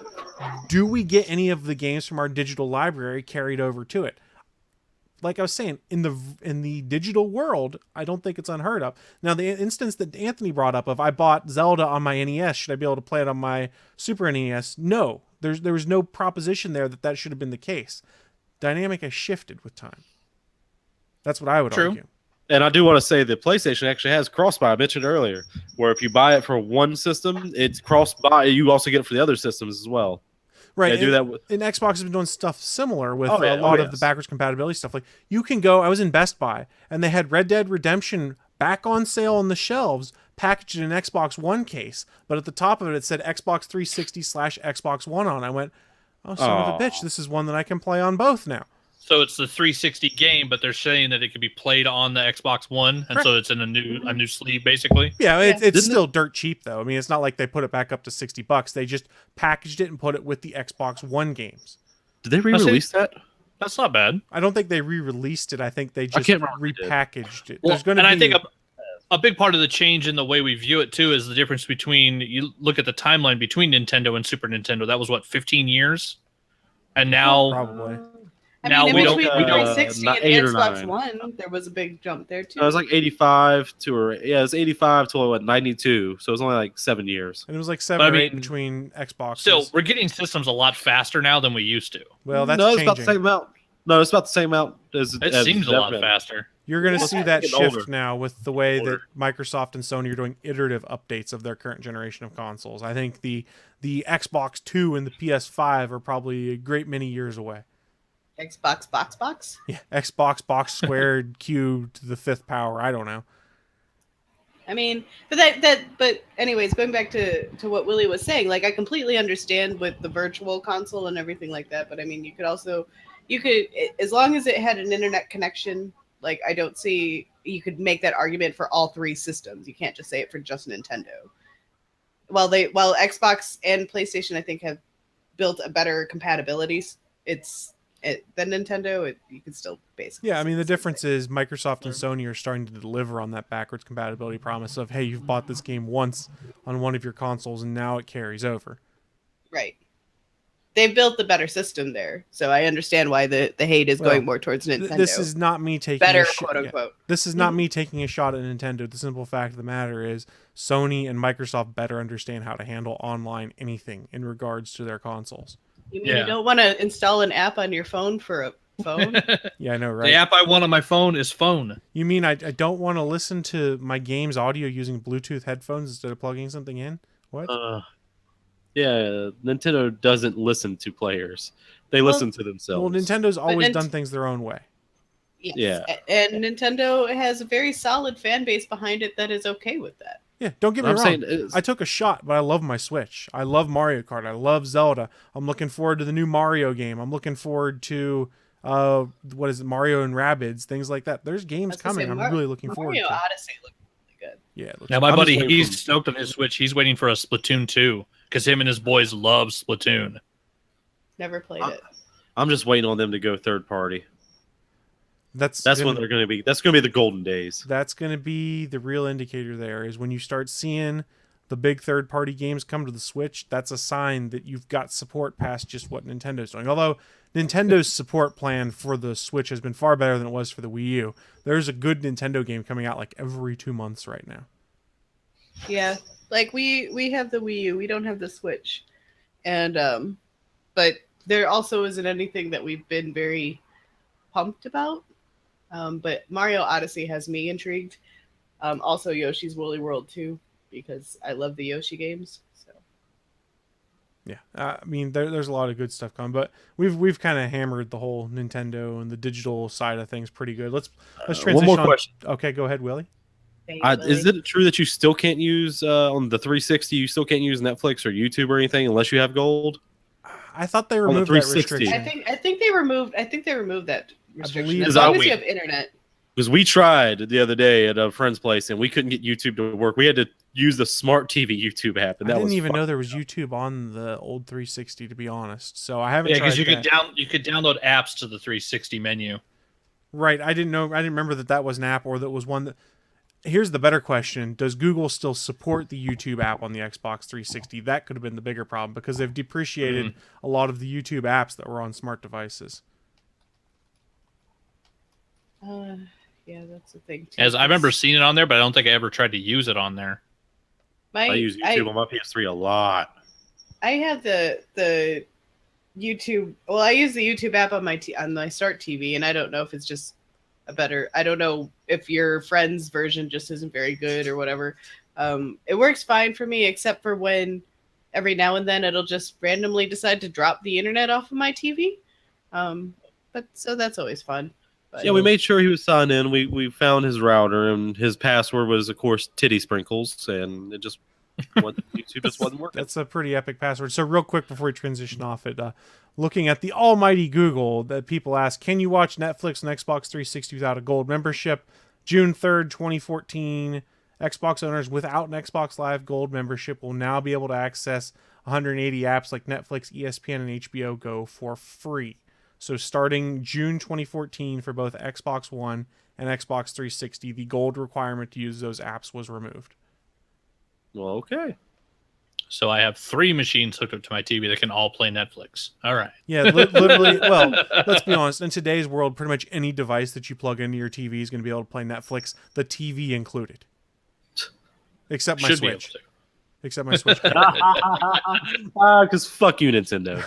do we get any of the games from our digital library carried over to it? Like I was saying, in the digital world, I don't think it's unheard of. Now, the instance that Anthony brought up of I bought Zelda on my NES, should I be able to play it on my Super NES? No. There was no proposition there that should have been the case. Dynamic has shifted with time. That's what I would argue. And I do want to say that PlayStation actually has cross-buy, I mentioned earlier, where if you buy it for one system, it's cross-buy. You also get it for the other systems as well. Right. They do that with... And Xbox has been doing stuff similar with a lot of the backwards compatibility stuff. Like, you can go, I was in Best Buy, and they had Red Dead Redemption back on sale on the shelves, packaged in an Xbox One case, but at the top of it, it said Xbox 360/Xbox One on. I went, oh, son of a bitch, this is one that I can play on both now. So it's the 360 game, but they're saying that it could be played on the Xbox One, and so it's in a new sleeve, basically. Yeah, it's still dirt cheap, though. I mean, it's not like they put it back up to $60. They just packaged it and put it with the Xbox One games. Did they re-release that? That's not bad. I don't think they re-released it. I think they just repackaged it. Well, I think a big part of the change in the way we view it, too, is the difference between, you look at the timeline between Nintendo and Super Nintendo. That was, 15 years? And now... Probably. Now we between don't 360 and 8 or Xbox 9. One, there was a big jump there too. It was like 85 to, it was 85 to 92. So it was only like 7 years. And it was like 7 or 8 between Xboxes. Still, we're getting systems a lot faster now than we used to. Well, that's it's changing. about the same amount. No, it's about the same amount as it seems a lot faster. You're going to see that shift older. now with the way that Microsoft and Sony are doing iterative updates of their current generation of consoles. I think the Xbox 2 and the PS5 are probably a great many years away. Xbox box? Yeah, Xbox box squared cubed to the 5th power. I don't know. I mean, but anyways, going back to what Willie was saying, like, I completely understand with the virtual console and everything like that, but I mean, you could as long as it had an internet connection, like, I don't see, you could make that argument for all three systems. You can't just say it for just Nintendo. While Xbox and PlayStation, I think, have built a better compatibility, than Nintendo, you can still basically. Yeah, I mean, the difference is Microsoft and Sony are starting to deliver on that backwards compatibility promise of, hey, you've bought this game once on one of your consoles and now it carries over. Right. They've built the better system there, so I understand why the hate is going more towards Nintendo. This is not me taking better, quote unquote. This is not me taking a shot at Nintendo. The simple fact of the matter is Sony and Microsoft better understand how to handle online anything in regards to their consoles. You mean you don't want to install an app on your phone for a phone? Yeah, I know, right? The app I want on my phone is phone. You mean I don't want to listen to my game's audio using Bluetooth headphones instead of plugging something in? What? Yeah, Nintendo doesn't listen to players. They listen to themselves. Well, Nintendo's always done things their own way. Yes. Yeah. And Nintendo has a very solid fan base behind it that is okay with that. Yeah, don't get me wrong. I took a shot, but I love my Switch. I love Mario Kart. I love Zelda. I'm looking forward to the new Mario game. I'm looking forward to what is it, Mario and Rabbids, things like that. There's games coming. I'm really looking forward to. Mario Odyssey looks really good. Yeah. Now my buddy, he's stoked on his Switch. He's waiting for a Splatoon 2 because him and his boys love Splatoon. Never played it. I'm just waiting on them to go third party. That's when they're going to be. That's going to be the golden days. That's going to be the real indicator. There is when you start seeing the big third-party games come to the Switch. That's a sign that you've got support past just what Nintendo's doing. Although Nintendo's support plan for the Switch has been far better than it was for the Wii U. There's a good Nintendo game coming out like every 2 months right now. Yeah, like we have the Wii U. We don't have the Switch, and but there also isn't anything that we've been very pumped about. But Mario Odyssey has me intrigued. Also Yoshi's Woolly World too, because I love the Yoshi games. So Yeah, I mean, there's a lot of good stuff coming, but we've kind of hammered the whole Nintendo and the digital side of things pretty good. Let's transition. One more question. Okay, go ahead, Willie. Is it true that you still can't use on the 360? You still can't use Netflix or YouTube or anything unless you have gold. I thought they removed that restriction. I think they removed that restriction. As I long as believe- you have internet. Because we tried the other day at a friend's place and we couldn't get YouTube to work. We had to use the smart TV YouTube app, and that I didn't was even fun. know there was YouTube on the old 360, to be honest. So I haven't. Yeah, because you could download apps to the 360 menu. Right, I didn't know. I didn't remember that was an app, or that was one that. Here's the better question: does Google still support the YouTube app on the Xbox 360? That could have been the bigger problem because they've depreciated a lot of the YouTube apps that were on smart devices. Yeah, that's the thing too. As I remember seeing it on there, but I don't think I ever tried to use it on there. I use YouTube on my PS3 a lot. I have the YouTube. Well, I use the YouTube app on my Start TV, and I don't know if it's just a better. I don't know if your friend's version just isn't very good or whatever. It works fine for me, except for when every now and then it'll just randomly decide to drop the internet off of my TV. But so that's always fun. But, Yeah, we made sure he was signed in. We found his router, and his password was, of course, titty sprinkles, and it just YouTube just wasn't working. That's a pretty epic password. So real quick before we transition off it, looking at the almighty Google, that people ask, can you watch Netflix and Xbox 360 without a gold membership? June 3rd, 2014, Xbox owners without an Xbox Live Gold membership will now be able to access 180 apps like Netflix, ESPN, and HBO Go for free. So starting June 2014 for both Xbox One and Xbox 360, the gold requirement to use those apps was removed. Well, okay. So I have 3 machines hooked up to my TV that can all play Netflix. All right. Yeah, literally. Well, let's be honest. In today's world, pretty much any device that you plug into your TV is going to be able to play Netflix, the TV included. Except my Should be able Switch. to. Except my Switch. Because fuck you, Nintendo.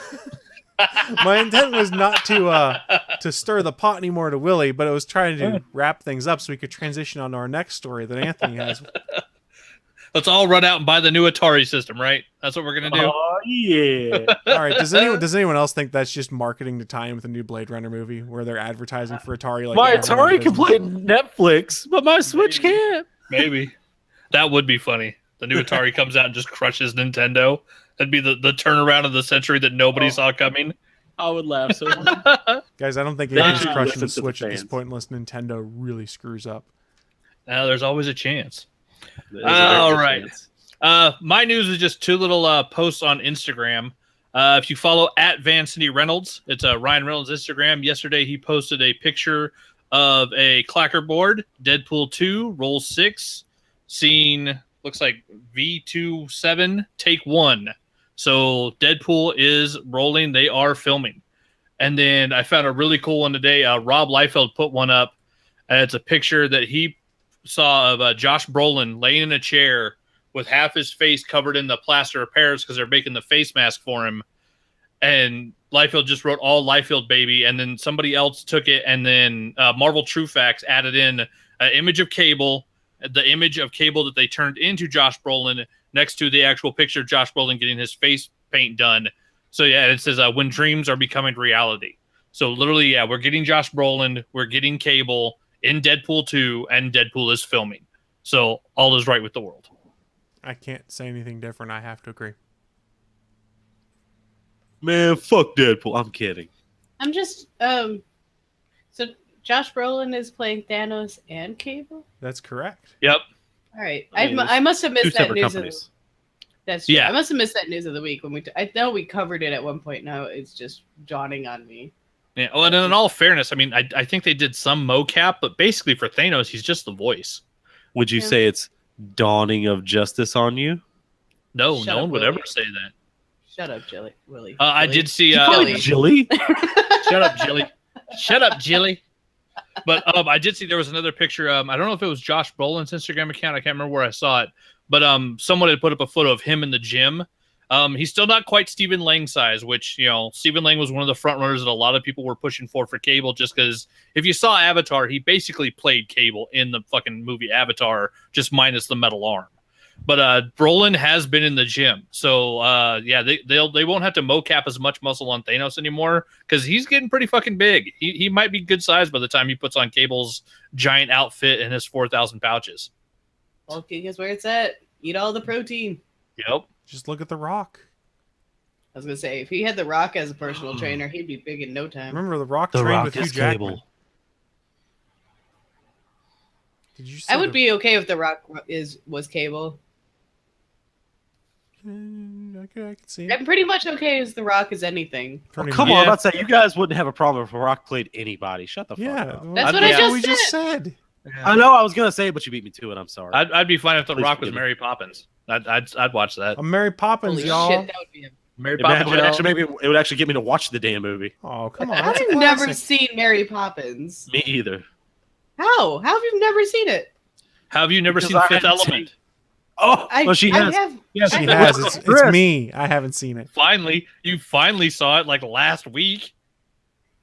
My intent was not to stir the pot anymore to Willie, but it was trying to wrap things up so we could transition on to our next story that Anthony has. Let's all run out and buy the new Atari system, right? That's what we're gonna do. Oh yeah. All right. Does anyone else think that's just marketing to tie in with a new Blade Runner movie where they're advertising for Atari? Like My Atari can play Netflix, but my Switch can't. Maybe. That would be funny. The new Atari comes out and just crushes Nintendo. That'd be the turnaround of the century that nobody saw coming. I would laugh so hard. Guys, I don't think anybody's crushing the Switch at this point unless Nintendo really screws up. Now there's always a chance. All right. My news is just 2 little posts on Instagram. If you follow at Vancity Reynolds, it's Ryan Reynolds' Instagram. Yesterday he posted a picture of a clacker board, Deadpool 2, Roll 6, scene looks like V27, take 1. So Deadpool is rolling. They are filming. And then I found a really cool one today. Rob Liefeld put one up. It's a picture that he saw of Josh Brolin laying in a chair with half his face covered in the plaster of Paris because they're making the face mask for him. And Liefeld just wrote all Liefeld baby. And then somebody else took it. And then Marvel True Facts added in an image of Cable, the image of Cable that they turned into Josh Brolin next to the actual picture of Josh Brolin getting his face paint done. So yeah, it says when dreams are becoming reality. So literally, yeah, we're getting Josh Brolin, we're getting Cable in Deadpool 2, and Deadpool is filming. So all is right with the world. I can't say anything different. I have to agree. Man, fuck Deadpool. I'm kidding. I'm just so Josh Brolin is playing Thanos and Cable. That's correct. Yep. All right, I mean, I must have two missed that separate news. companies. That's true. Yeah. I must have missed that news of the week when I know we covered it at one point. Now it's just dawning on me. Yeah. Well, and in all fairness, I mean, I think they did some mocap, but basically for Thanos, he's just the voice. Would you say it's dawning of justice on you? No, Shut no up, one would Willie. ever say that. Shut up, Willie. I did see. Jilly. Jilly? Shut up, Jilly. Shut up, Jilly. But I did see there was another picture. I don't know if it was Josh Brolin's Instagram account. I can't remember where I saw it. But someone had put up a photo of him in the gym. He's still not quite Stephen Lang size, which, you know, Stephen Lang was one of the front runners that a lot of people were pushing for Cable, just because if you saw Avatar, he basically played Cable in the fucking movie Avatar, just minus the metal arm. But Brolin has been in the gym, so yeah, they won't have to mocap as much muscle on Thanos anymore because he's getting pretty fucking big. He might be good size by the time he puts on Cable's giant outfit and his 4,000 pouches. Bulking is where it's at. Eat all the protein. Yep. Just look at The Rock. I was gonna say, if he had The Rock as a personal trainer, he'd be big in no time. Remember, The Rock The trained Rock with Hugh is Jackman. Cable. Did you? I would be okay if The Rock was Cable. Okay, I can see it. I'm pretty much okay as The Rock as anything. Oh, come on, I'm about to say, you guys wouldn't have a problem if The Rock played anybody. Shut the fuck up. That's what I we just just said. said. I know I was going to say it, but you beat me to it. I'm sorry. I'd be fine if The Please Rock was forgive me. Mary Poppins. I'd watch that. Mary Poppins, Holy y'all. shit, that would be Mary It Poppins. would actually get me to watch the damn movie. Oh, come on. I've that's a never classic. seen Mary Poppins. Me either. How? How have you never seen it? Have you never Because seen I Fifth haven't Element? Oh, well, she has. have. Yes, She I has. have. It's Chris. me. I haven't seen it. You finally saw it like last week.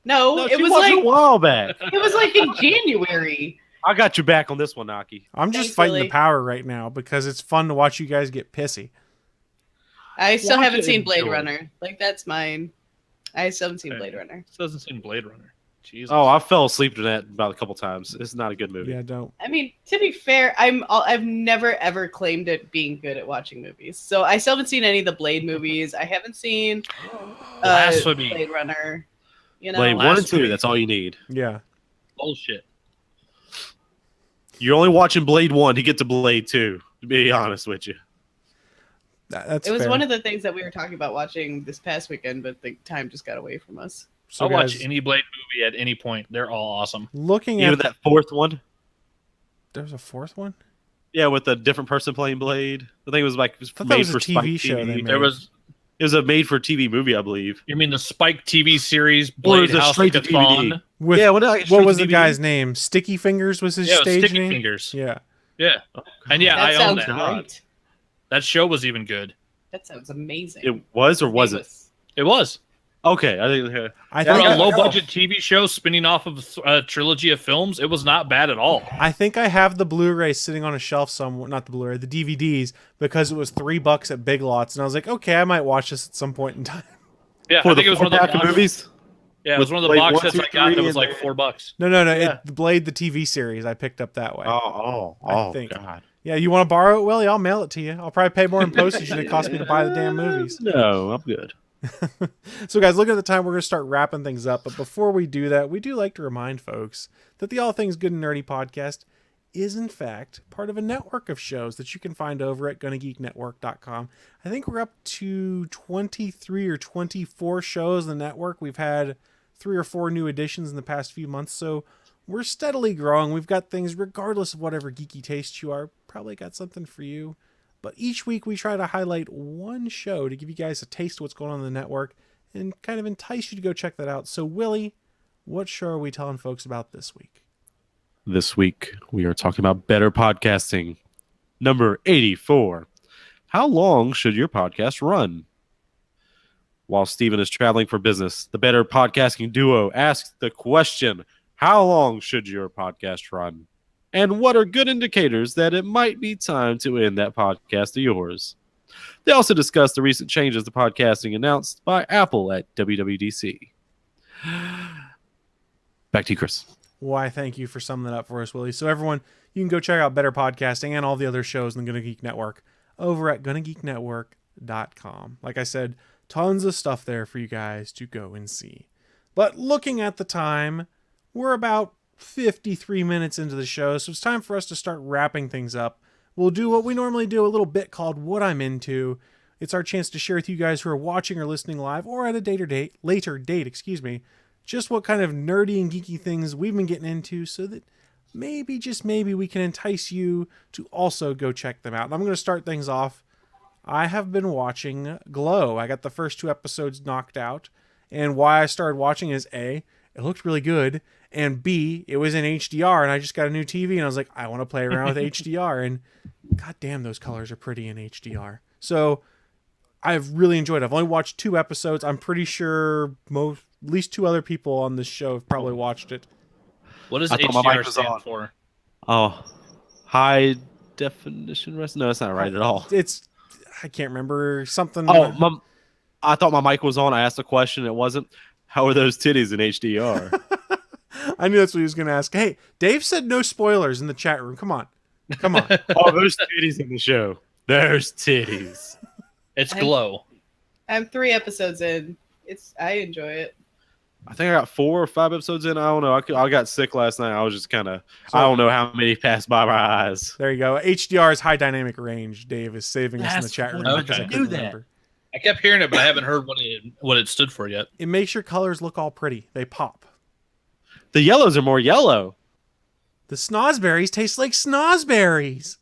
No, No, it she was watched like a while back. it was like in January. I got your back on this one, Naki. I'm just Thanks, fighting Willie. the power right now because it's fun to watch you guys get pissy. I still Watch haven't it seen and Blade enjoy it. Runner. Like that's mine. I still haven't seen Okay. Blade Runner. This doesn't seem Blade Runner. Jesus. Oh, I fell asleep to that about a couple times. It's not a good movie. Yeah, don't. I mean, to be fair, I've never ever claimed it being good at watching movies. So I still haven't seen any of the Blade movies. I haven't seen Blasphemy. Blade Runner. You know, Blade 1 and 2, Blasphemy. that's all you need. Yeah. Bullshit. You're only watching Blade 1 to get to Blade 2, to be honest with you. That's it was fair. one of the things that we were talking about watching this past weekend, but the time just got away from us. So I'll watch guys, any Blade movie at any point. They're all awesome. looking Even at that fourth one? there's a fourth one. Yeah, with a different person playing Blade. I think it was like I thought that made was a for Spike TV show they made. There was. It was a made for TV movie, I believe. You mean the Spike TV series Or it Blade was a House straight to Hackathon? DVD. With, Yeah, what what was the DVD? guy's name? Sticky Fingers was his Yeah, it was stage Sticky name. Fingers. Yeah. Yeah. And yeah, that I own sounds that. great. That show was even good. That sounds amazing. It was or was it? It was. Okay, I didn't hear. I For think a I, low-budget TV show spinning off of a trilogy of films, it was not bad at all. I think I have the Blu-ray sitting on a shelf somewhere. Not the Blu-ray, the DVDs, because it was $3 at Big Lots, and I was like, okay, I might watch this at some point in time. Yeah, For I the think it was one of the four-pack of box, movies? Yeah, it was With one of the Blade box 1, sets 2, I got that 3, was like and- $4. No, Yeah. it Blade the TV series I picked up that way. Oh, think. God. Yeah, you want to borrow it, Willie? I'll mail it to you. I'll probably pay more in postage than it cost me to buy the damn movies. No, I'm good. So, guys, look at the time. We're going to start wrapping things up. But before we do that, we do like to remind folks that the All Things Good and Nerdy podcast is, in fact, part of a network of shows that you can find over at GonnaGeekNetwork.com. I think we're up to 23 or 24 shows in the network. We've had 3 or 4 new additions in the past few months. So we're steadily growing. We've got things, regardless of whatever geeky taste you are, probably got something for you. But each week we try to highlight one show to give you guys a taste of what's going on in the network and kind of entice you to go check that out. So, Willie, what show are we telling folks about this week? This week, we are talking about better podcasting. Number 84. How long should your podcast run? While Steven is traveling for business, the Better Podcasting Duo asks the question, how long should your podcast run? And what are good indicators that it might be time to end that podcast of yours? They also discuss the recent changes to podcasting announced by Apple at WWDC. Back to you, Chris. Why, thank you for summing that up for us, Willie. So, everyone, you can go check out Better Podcasting and all the other shows in the Gonna Geek Network over at GonnaGeekNetwork.com. Like I said, tons of stuff there for you guys to go and see. But looking at the time, we're about 53 minutes into the show, so it's time for us to start wrapping things up. We'll do what we normally do, a little bit called What I'm Into. It's our chance to share with you guys who are watching or listening live or at a later date, just what kind of nerdy and geeky things we've been getting into so that maybe, just maybe, we can entice you to also go check them out. And I'm going to start things off. I have been watching Glow. I got the first 2 episodes knocked out. And why I started watching is A, it looked really good, and B, it was in HDR, and I just got a new TV, and I was like, I want to play around with HDR, and god damn, those colors are pretty in HDR. So I've really enjoyed it. I've only watched 2 episodes. I'm pretty sure at least 2 other people on this show have probably watched it. What does I thought my mic HDR was stand on. for? Oh, high definition wrestling? No, that's not right at all. It's I can't remember something. Oh, I thought my mic was on. I asked a question. It wasn't. How are those titties in HDR? I knew that's what he was going to ask. Hey, Dave said no spoilers in the chat room. Come on. Oh, there's titties in the show. There's titties. It's Glow. I'm 3 episodes in. I enjoy it. I think I got 4 or 5 episodes in. I don't know. I got sick last night. I was just kind of. I don't know how many passed by my eyes. There you go. HDR's high dynamic range. Dave is saving us in the chat room. Okay. Because I couldn't remember. I kept hearing it, but I haven't heard what it stood for yet. It makes your colors look all pretty. They pop. The yellows are more yellow. The snozberries taste like snozberries.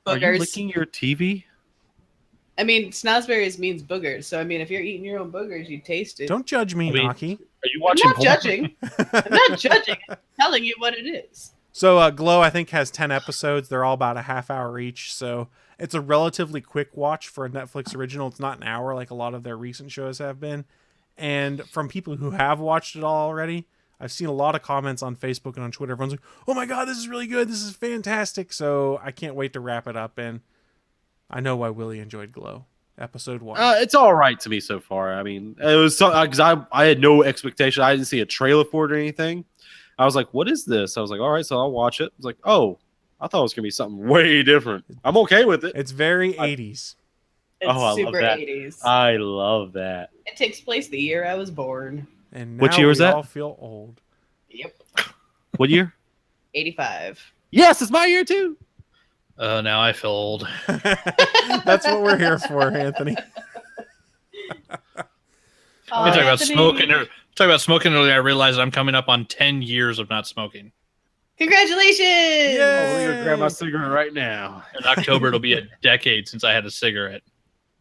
Are you licking your TV? I mean, snozberries means boogers. So, I mean, if you're eating your own boogers, you taste it. Don't judge me, Naki. Are you watching? I'm not judging. I'm not judging. I'm telling you what it is. So, Glow, I think, has 10 episodes. They're all about a half hour each. So, it's a relatively quick watch for a Netflix original. It's not an hour like a lot of their recent shows have been. And from people who have watched it all already, I've seen a lot of comments on Facebook and on Twitter. Everyone's like, oh my God, this is really good. This is fantastic. So, I can't wait to wrap it up. And I know why Willie enjoyed Glow. Episode 1. It's all right to me so far. I mean, it was because I had no expectation. I didn't see a trailer for it or anything. I was like, what is this? I was like, all right, so I'll watch it. I was like, oh, I thought it was going to be something way different. I'm okay with it. It's very 80s. It's I super love that. 80s. I love that. It takes place the year I was born. And now what year was we that? all feel old. Yep. What year? 85. Yes, it's my year too. Now I feel old. That's what we're here for, Anthony. We talk about smoking. Talk about smoking earlier. I realized I'm coming up on 10 years of not smoking. Congratulations! Oh, we're gonna grab my cigarette right now. In October, it'll be a decade since I had a cigarette.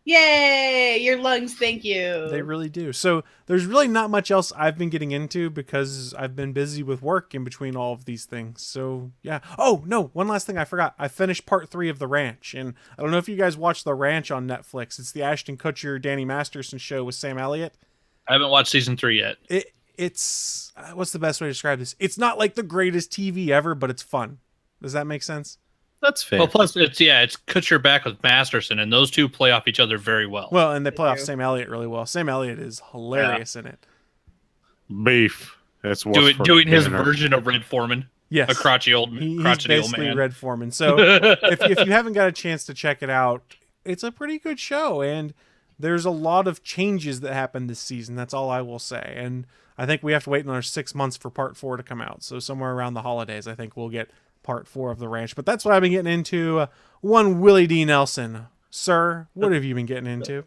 Yay! Your lungs, thank you. They really do. So there's really not much else I've been getting into because I've been busy with work in between all of these things. So yeah. Oh no, one last thing I forgot. I finished part 3 of The Ranch, and I don't know if you guys watched The Ranch on Netflix. It's the Ashton Kutcher, Danny Masterson show with Sam Elliott. I haven't watched season 3 yet. It's what's the best way to describe this? It's not like the greatest TV ever, but it's fun. Does that make sense? That's fair. Well, plus it's Kutcher back with Masterson, and those two play off each other very well. Well, and they play off Sam Elliott really well. Sam Elliott is hilarious in it. Beef. That's what's doing his version of Red Foreman. Yes, a crotchety old he's crotchety old basically man. Red Foreman. So if you haven't got a chance to check it out, it's a pretty good show, and there's a lot of changes that happened this season. That's all I will say. And I think we have to wait another 6 months for part 4 to come out. So somewhere around the holidays, I think we'll get part 4 of The Ranch. But that's what I've been getting into. One Willie D. Nelson. Sir, what have you been getting into?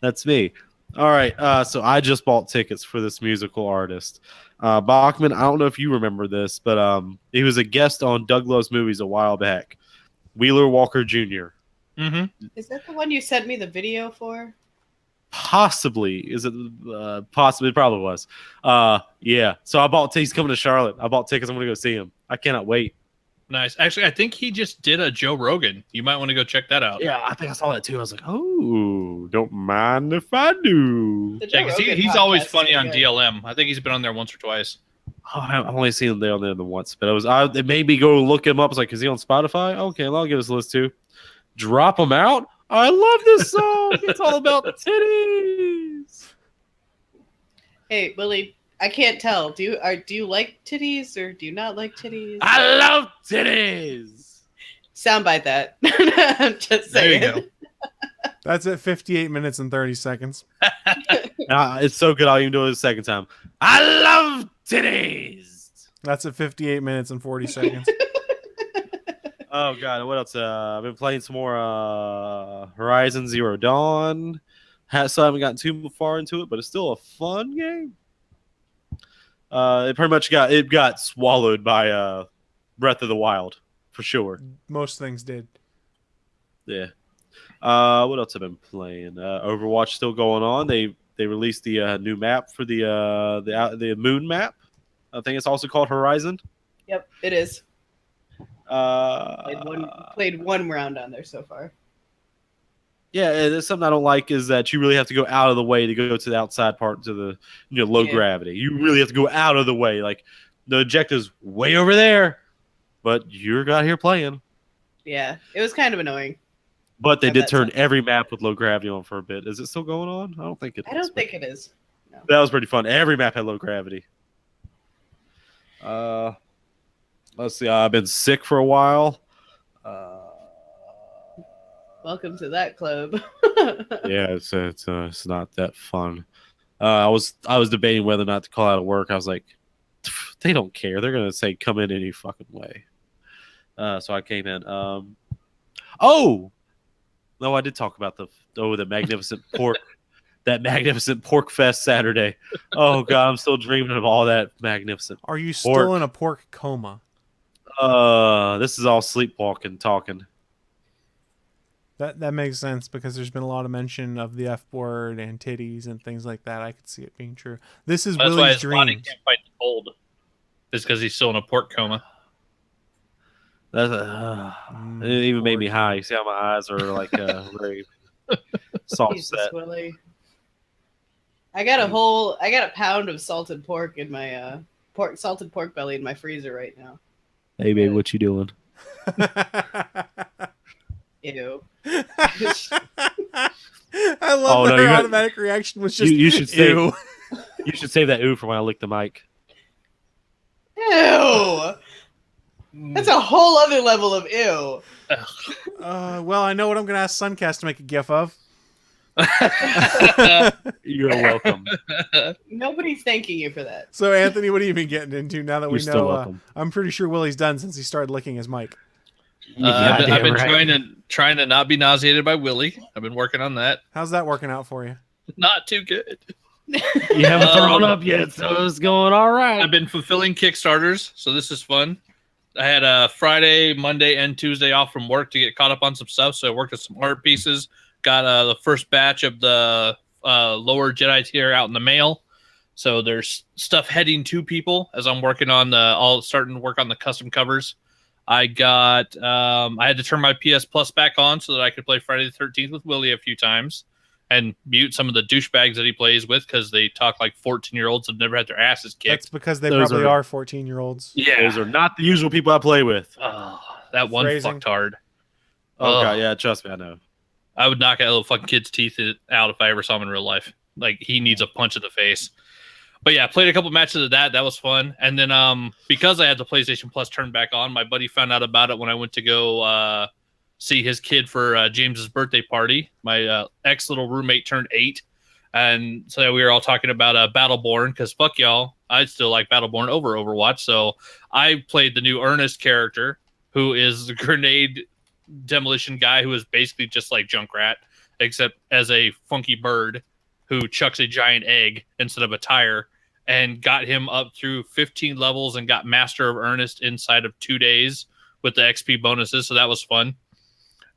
That's me. All right. So I just bought tickets for this musical artist. Bachman, I don't know if you remember this, but he was a guest on Doug Loves Movies a while back. Wheeler Walker Jr. Mm-hmm. Is that the one you sent me the video for? Possibly. Is it possibly? It probably was. Yeah. So I bought tickets. He's coming to Charlotte. I bought tickets. I'm going to go see him. I cannot wait. Nice. Actually, I think he just did a Joe Rogan. You might want to go check that out. Yeah, I think I saw that too. I was like, oh, don't mind if I do. Yeah, 'cause he's always funny on DLM. I think he's been on there once or twice. Oh, I've only seen him there on there the once, but it made me go look him up. I was like, is he on Spotify? Okay, well, I'll give this a listen to. Drop him out. I love this song. It's all about titties. Hey, Willie, I can't tell. Do you like titties or do you not like titties? I love titties. Soundbite that. I'm just saying. There you go. That's at 58 minutes and 30 seconds. It's so good. I'll even do it a second time. I love titties. That's at 58 minutes and 40 seconds. Oh God, what else? I've been playing some more Horizon Zero Dawn. So I haven't gotten too far into it, but it's still a fun game. It pretty much got swallowed by Breath of the Wild for sure. Most things did. Yeah. What else have I been playing? Overwatch still going on. They released the new map for the moon map. I think it's also called Horizon. Yep, it is. Played one round on there so far. Yeah, there's something I don't like is that you really have to go out of the way to go to the outside part to the low gravity. You really have to go out of the way. Like the objective's way over there, but you're out here playing. Yeah, it was kind of annoying. But they At did that turn time. every map with low gravity on for a bit. Is it still going on? I don't think it is. I don't think it is. No. That was pretty fun. Every map had low gravity. Let's see. I've been sick for a while. Welcome to that club. Yeah, it's not that fun. I was debating whether or not to call out of work. I was like, they don't care. They're gonna say come in any fucking way. So I came in. Oh no, I did talk about the magnificent pork. That magnificent pork fest Saturday. Oh god, I'm still dreaming of all that magnificent. Are you pork. still in a pork coma? This is all sleepwalking talking. That makes sense because there's been a lot of mention of the F word and titties and things like that. I could see it being true. This is That's why Willie's his body dreams. can't fight the cold. It's because he's still in a pork coma. That's it even made me high. You see how my eyes are like very soft Jesus, set. Willie. I got a pound of salted pork in my salted pork belly in my freezer right now. Hey baby, what you doing? Ew. I love that her you got- automatic reaction was just you should ew. save you should save that ooh for when I lick the mic. Ew. That's a whole other level of ew. Well, I know what I'm going to ask Suncast to make a gif of. You're welcome. Nobody's thanking you for that. So, Anthony, what have you been getting into now that we You're still know? welcome. I'm pretty sure Willie's done since he started licking his mic. I've been trying to not be nauseated by Willie. I've been working on that. How's that working out for you? Not too good. You haven't thrown up yet, so it's going all right. I've been fulfilling Kickstarters, so this is fun. I had a Friday, Monday, and Tuesday off from work to get caught up on some stuff, so I worked with some art pieces. Got the first batch of the lower Jedi tier out in the mail. So there's stuff heading to people as I'm working on starting to work on the custom covers. I got I had to turn my PS Plus back on so that I could play Friday the 13th with Willie a few times and mute some of the douchebags that he plays with because they talk like 14-year-olds have never had their asses kicked. That's because they Those probably are- are 14-year-olds. Yeah. Those are not the usual people I play with. Oh, that one Phrasing. fucktard. Oh Ugh. god, yeah, trust me, I know. I would knock that little fucking kid's teeth out if I ever saw him in real life. Like, he needs a punch in the face. But yeah, I played a couple matches of that. That was fun. And then because I had the PlayStation Plus turned back on, my buddy found out about it when I went to go see his kid for James's birthday party. My ex-little roommate turned 8. And so we were all talking about Battleborn, because fuck y'all, I still like Battleborn over Overwatch. So I played the new Ernest character, who is the grenade demolition guy who is basically just like Junkrat, except as a funky bird who chucks a giant egg instead of a tire, and got him up through 15 levels and got Master of Ernest inside of 2 days with the XP bonuses. So that was fun.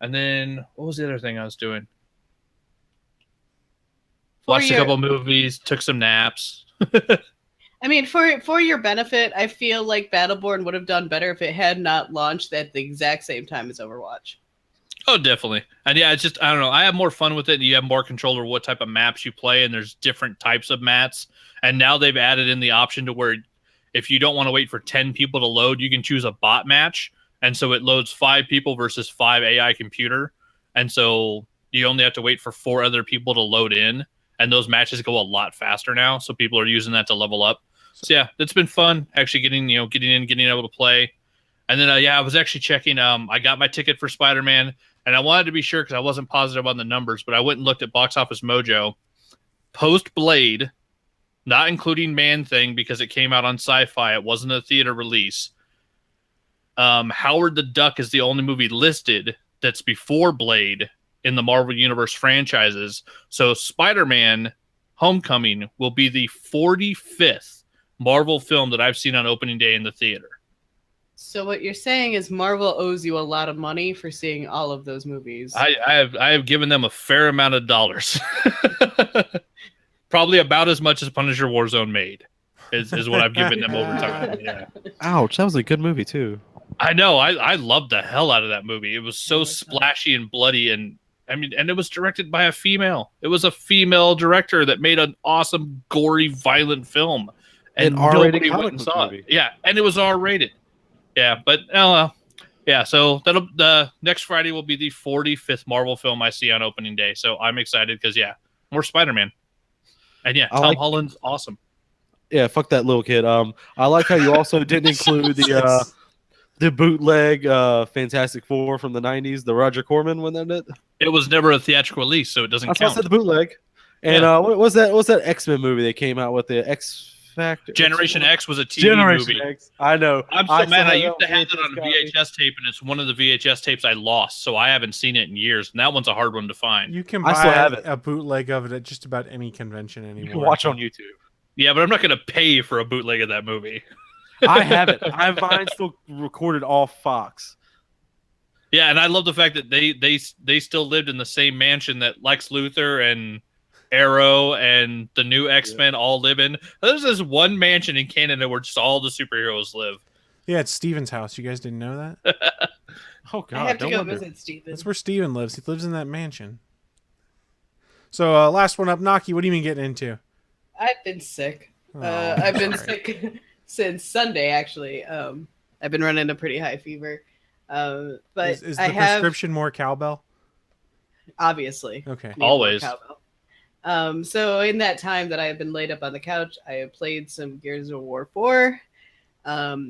And then what was the other thing I was doing? Watched a couple movies, took some naps. I mean, for your benefit, I feel like Battleborn would have done better if it had not launched at the exact same time as Overwatch. Oh, definitely. And yeah, it's just, I don't know. I have more fun with it. And you have more control over what type of maps you play. And there's different types of maps. And now they've added in the option to where if you don't want to wait for 10 people to load, you can choose a bot match. And so it loads 5 people versus 5 AI computer. And so you only have to wait for 4 other people to load in. And those matches go a lot faster now. So people are using that to level up. So yeah, it's been fun actually getting able to play. And then, I was actually checking. I got my ticket for Spider-Man, and I wanted to be sure because I wasn't positive on the numbers, but I went and looked at Box Office Mojo. Post Blade, not including Man Thing because it came out on Sci-Fi. It wasn't a theater release. Howard the Duck is the only movie listed that's before Blade in the Marvel Universe franchises. So Spider-Man Homecoming will be the 45th Marvel film that I've seen on opening day in the theater. So what you're saying is Marvel owes you a lot of money for seeing all of those movies. I have given them a fair amount of dollars. Probably about as much as Punisher Warzone made is what I've given them over time. Yeah. Ouch, that was a good movie too. I know. I loved the hell out of that movie. It was so splashy and bloody, and it was directed by a female. It was a female director that made an awesome, gory, violent film. And An R-rated nobody comic went and book saw movie. it. Yeah, and it was R-rated. Yeah, but Yeah, so the next Friday will be the 45th Marvel film I see on opening day. So I'm excited because more Spider-Man, and Tom Holland's awesome. Yeah, fuck that little kid. I like how you also didn't include the bootleg Fantastic Four from the '90s, the Roger Corman one, that it? It was never a theatrical release, so it doesn't count. I said the bootleg. And what was that? What's that X-Men movie they came out with? The X Factor. Generation X was a TV movie. X. I know. I'm so mad. I used to have it on a VHS tape, and it's one of the VHS tapes I lost, so I haven't seen it in years. And that one's a hard one to find. You can buy a bootleg of it at just about any convention anymore. You can watch on YouTube. Yeah, but I'm not going to pay for a bootleg of that movie. I have it. I have mine still recorded off Fox. Yeah, and I love the fact that they still lived in the same mansion that Lex Luthor and Arrow and the new X-Men all live in. There's this one mansion in Canada where just all the superheroes live. Yeah, it's Steven's house. You guys didn't know that? Oh, God. I have to go visit Steven. That's where Steven lives. He lives in that mansion. So, last one up, Naki. What do you mean getting into? I've been sick. I've been sick since Sunday, actually. I've been running a pretty high fever. But is the prescription more cowbell? Obviously. Okay. Always. So in that time that I have been laid up on the couch, I have played some Gears of War 4,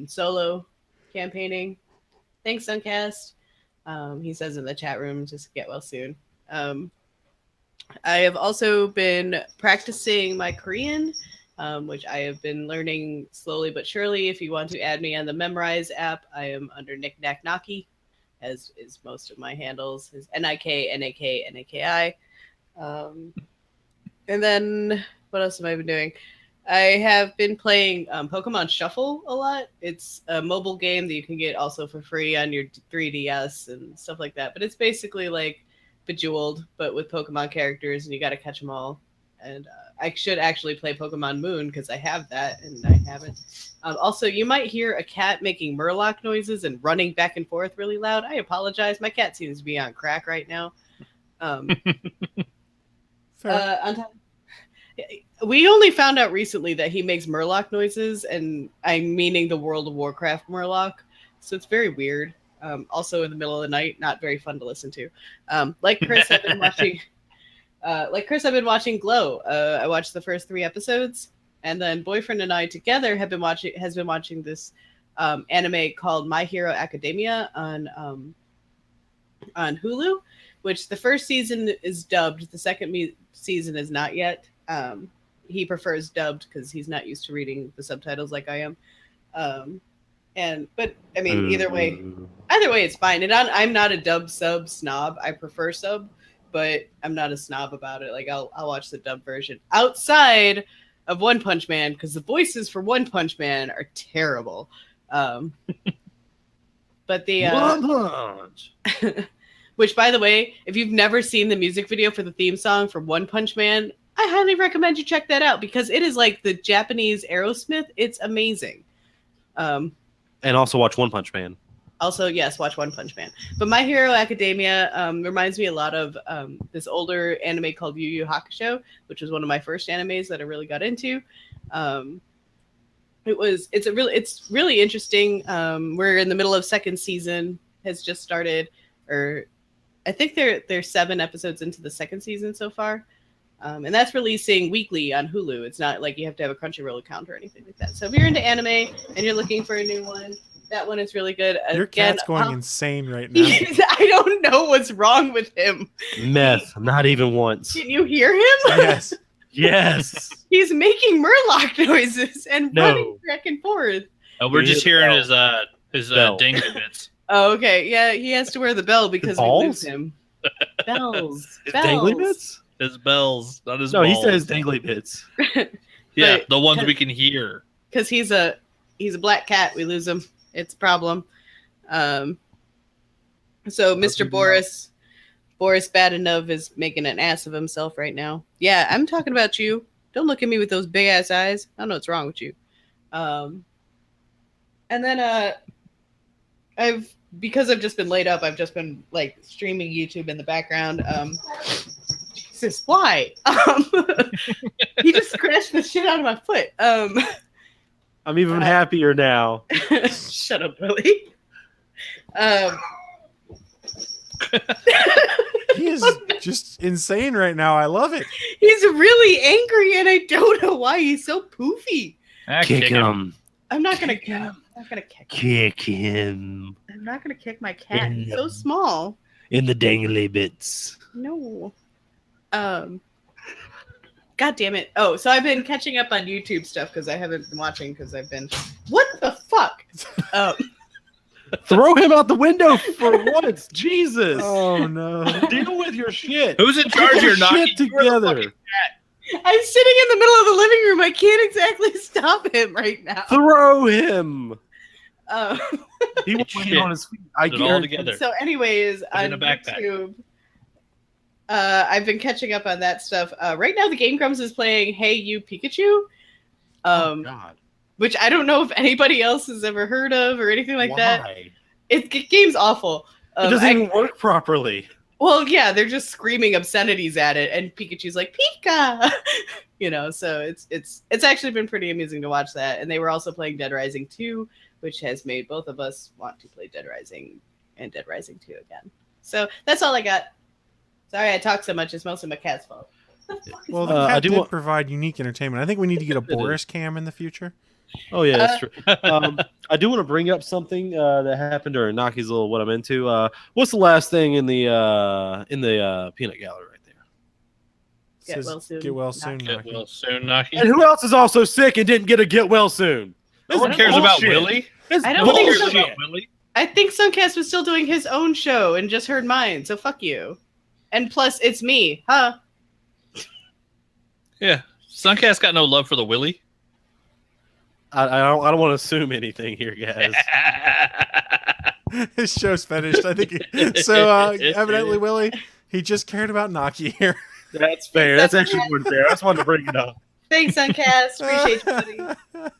solo campaigning. Thanks, Suncast. He says in the chat room, just get well soon. I have also been practicing my Korean, which I have been learning slowly but surely. If you want to add me on the Memorize app, I am under Knick-Knack Naki, as is most of my handles, is N-I-K, N-A-K, N-A-K-I. And then what else have I been doing? I have been playing Pokemon Shuffle a lot. It's a mobile game that you can get also for free on your 3DS and stuff like that. But it's basically like Bejeweled, but with Pokemon characters, and you got to catch them all. And I should actually play Pokemon Moon because I have that, and I haven't. Also, you might hear a cat making Murloc noises and running back and forth really loud. I apologize. My cat seems to be on crack right now. We only found out recently that he makes Murloc noises, and I'm meaning the World of Warcraft Murloc. So it's very weird. Also in the middle of the night, not very fun to listen to. Like Chris, I've been watching. I've been watching Glow. I watched the first 3 episodes, and then boyfriend and I together has been watching this anime called My Hero Academia on Hulu, which the first season is dubbed. The second season is not yet. He prefers dubbed because he's not used to reading the subtitles like I am. But I mean, either way, it's fine. And I'm not a dub sub snob. I prefer sub, but I'm not a snob about it. Like I'll watch the dub version outside of One Punch Man because the voices for One Punch Man are terrible. But the One Punch. Which, by the way, if you've never seen the music video for the theme song for One Punch Man, I highly recommend you check that out because it is like the Japanese Aerosmith. It's amazing. And also watch One Punch Man. Also, yes, watch One Punch Man. But My Hero Academia reminds me a lot of this older anime called Yu Yu Hakusho, which was one of my first animes that I really got into. It's really interesting. We're in the middle of second season, has just started, or I think they're 7 episodes into the second season so far. And that's releasing weekly on Hulu. It's not like you have to have a Crunchyroll account or anything like that. So if you're into anime and you're looking for a new one, that one is really good. Your cat's going insane right now. I don't know what's wrong with him. Meth, not even once. Can you hear him? Yes. Yes. He's making Murloc noises and running back and forth. We're just hearing his dangly bits. Oh, okay. Yeah, he has to wear the bell because we lose him. Bells. His dangly bits? His bells, not his balls. No, he says dangly bits. Yeah, the ones we can hear. Because he's a black cat. We lose him. It's a problem. So Mr. Boris Badenov is making an ass of himself right now. Yeah, I'm talking about you. Don't look at me with those big ass eyes. I don't know what's wrong with you. And then because I've just been laid up, I've just been like streaming YouTube in the background. Jesus, why? He just scratched the shit out of my foot. I'm even happier now. Shut up, Willie. He is just insane right now. I love it. He's really angry, and I don't know why he's so poofy. Kick him. I'm not gonna kick him. I'm not gonna kick him. Kick him. I'm not gonna kick my cat. He's so small. In the dangly bits. No. God damn it. Oh, so I've been catching up on YouTube stuff because I haven't been watching because I've been. What the fuck? Throw him out the window for once. Jesus. Oh no. Deal with your shit. Who's in charge here, Naki? Shit together. I'm sitting in the middle of the living room. I can't exactly stop him right now. Throw him. He was Shit. on his feet. I Put it all together. So, anyways, on in a backpack. YouTube, I've been catching up on that stuff. Right now, the Game Grumps is playing "Hey You Pikachu," Oh God. which I don't know if anybody else has ever heard of or anything like that. The game's awful. It doesn't even work properly. Well, yeah, they're just screaming obscenities at it, and Pikachu's like Pika, So it's actually been pretty amusing to watch that. And they were also playing Dead Rising 2, which has made both of us want to play Dead Rising and Dead Rising 2 again. So that's all I got. Sorry I talk so much. It's mostly my cat's fault. Well, the cat did provide unique entertainment. I think we need to get a Boris cam in the future. Oh yeah, that's true. I do want to bring up something that happened during Naki's little what I'm into. What's the last thing in the peanut gallery right there? Get well soon. Get well soon. Get well soon, Naki. And who else is also sick and didn't get a get well soon? No one cares about Willie. I don't think so. About Willie. I think Suncast was still doing his own show and just heard mine, so fuck you. And plus, it's me, huh? Yeah, Suncast got no love for the Willie. I don't want to assume anything here, guys. His show's finished. I think so. Evidently, Willie, he just cared about Naki here. That's fair. That's actually more fair. I just wanted to bring it up. Thanks, Suncast. Appreciate you, buddy.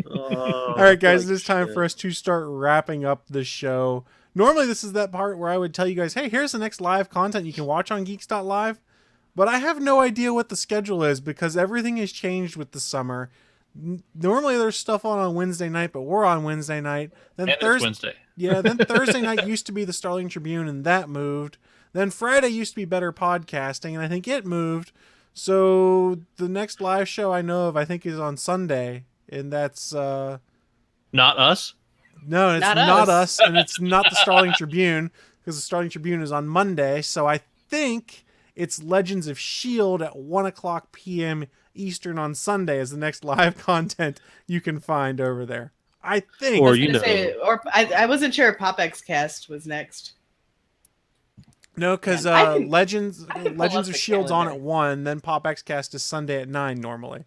All right, guys, it is time for us to start wrapping up the show. Normally, this is that part where I would tell you guys, hey, here's the next live content you can watch on geeks.live. But I have no idea what the schedule is because everything has changed with the summer. Normally, there's stuff on Wednesday night, but we're on Wednesday night. Then Wednesday. Yeah, then Thursday night used to be the Starling Tribune, and that moved. Then Friday used to be Better Podcasting, and I think it moved. So the next live show I know of, I think, is on Sunday, and that's... Not us? No, it's not us, and it's not the Starling Tribune, because the Starling Tribune is on Monday, so I think it's Legends of S.H.I.E.L.D. at 1 o'clock p.m. Eastern on Sunday is the next live content you can find over there. I think. Or, I wasn't sure if PopX Cast was next. No, because Legends of S.H.I.E.L.D.'s on at 1, then PopX Cast is Sunday at 9 normally.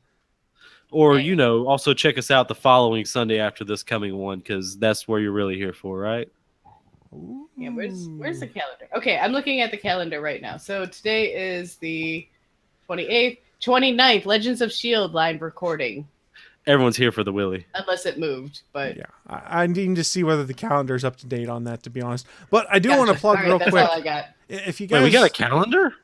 Or, also check us out the following Sunday after this coming one, because that's where you're really here for, right? Yeah, where's the calendar? Okay, I'm looking at the calendar right now. So today is the 28th, 29th, Legends of S.H.I.E.L.D. live recording. Everyone's here for the Willie. Unless it moved, but... Yeah, I need to see whether the calendar's up to date on that, to be honest. But I do want to plug real quick. That's all I got. If you guys... Wait, we got a calendar?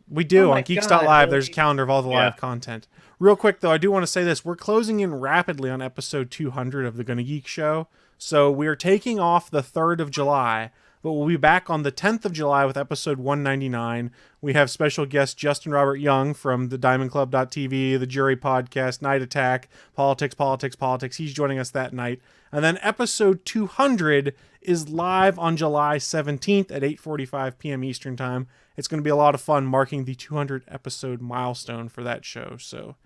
We do. On geeks.live, really? there's a calendar of all the live content. Real quick, though, I do want to say this. We're closing in rapidly on episode 200 of the Gonna Geek Show. So we're taking off the 3rd of July, but we'll be back on the 10th of July with episode 199. We have special guest Justin Robert Young from the DiamondClub.tv, the Jury Podcast, Night Attack, Politics. He's joining us that night. And then episode 200 is live on July 17th at 8:45 p.m. Eastern Time. It's going to be a lot of fun marking the 200 episode milestone for that show. So,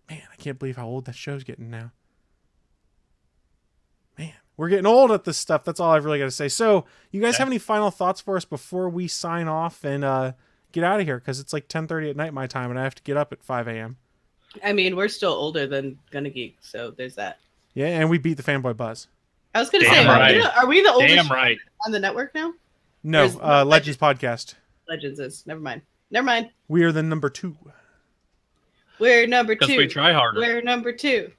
man, I can't believe how old that show's getting now. Man, we're getting old at this stuff. That's all I've really got to say. So, you guys have any final thoughts for us before we sign off and get out of here? Because it's like 10:30 at night my time, and I have to get up at 5 a.m. I mean, we're still older than Gonna Geek, so there's that. Yeah, and we beat the Fanboy Buzz. I was going to say, are we the oldest right. on the network now? No, Legends Podcast. Legends is. Never mind. We are the number 2. We're number 2. Because we try harder. We're number 2.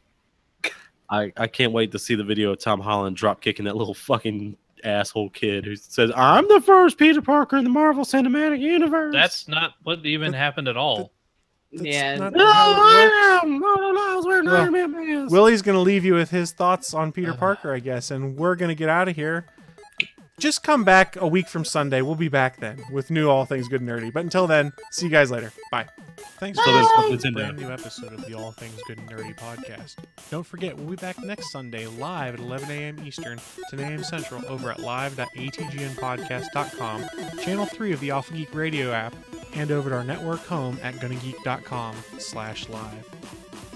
I can't wait to see the video of Tom Holland drop kicking that little fucking asshole kid who says, I'm the first Peter Parker in the Marvel Cinematic Universe. That's not what even happened at all. Yeah. not No, how it I am. No, I was wearing Well, Iron Man pants. Willie's going to leave you with his thoughts on Peter Parker, I guess, and we're going to get out of here. Just come back a week from Sunday. We'll be back then with new All Things Good and Nerdy. But until then, see you guys later. Bye. Thanks So for there's listening to something this in brand new episode of the All Things Good and Nerdy podcast. Don't forget, we'll be back next Sunday live at 11 a.m. Eastern, 10 a.m. Central over at live.atgnpodcast.com, channel 3 of the Alpha Geek radio app, and over at our network home at gonnageek.com/live.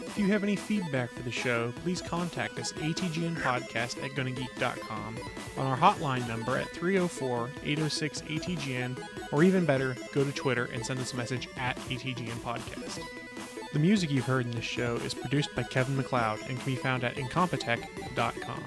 If you have any feedback for the show, please contact us atgnpodcast@gonnageek.com, on our hotline number at 304-806-ATGN, or even better, go to Twitter and send us a message at ATGN Podcast. The music you've heard in this show is produced by Kevin MacLeod and can be found at incompetech.com.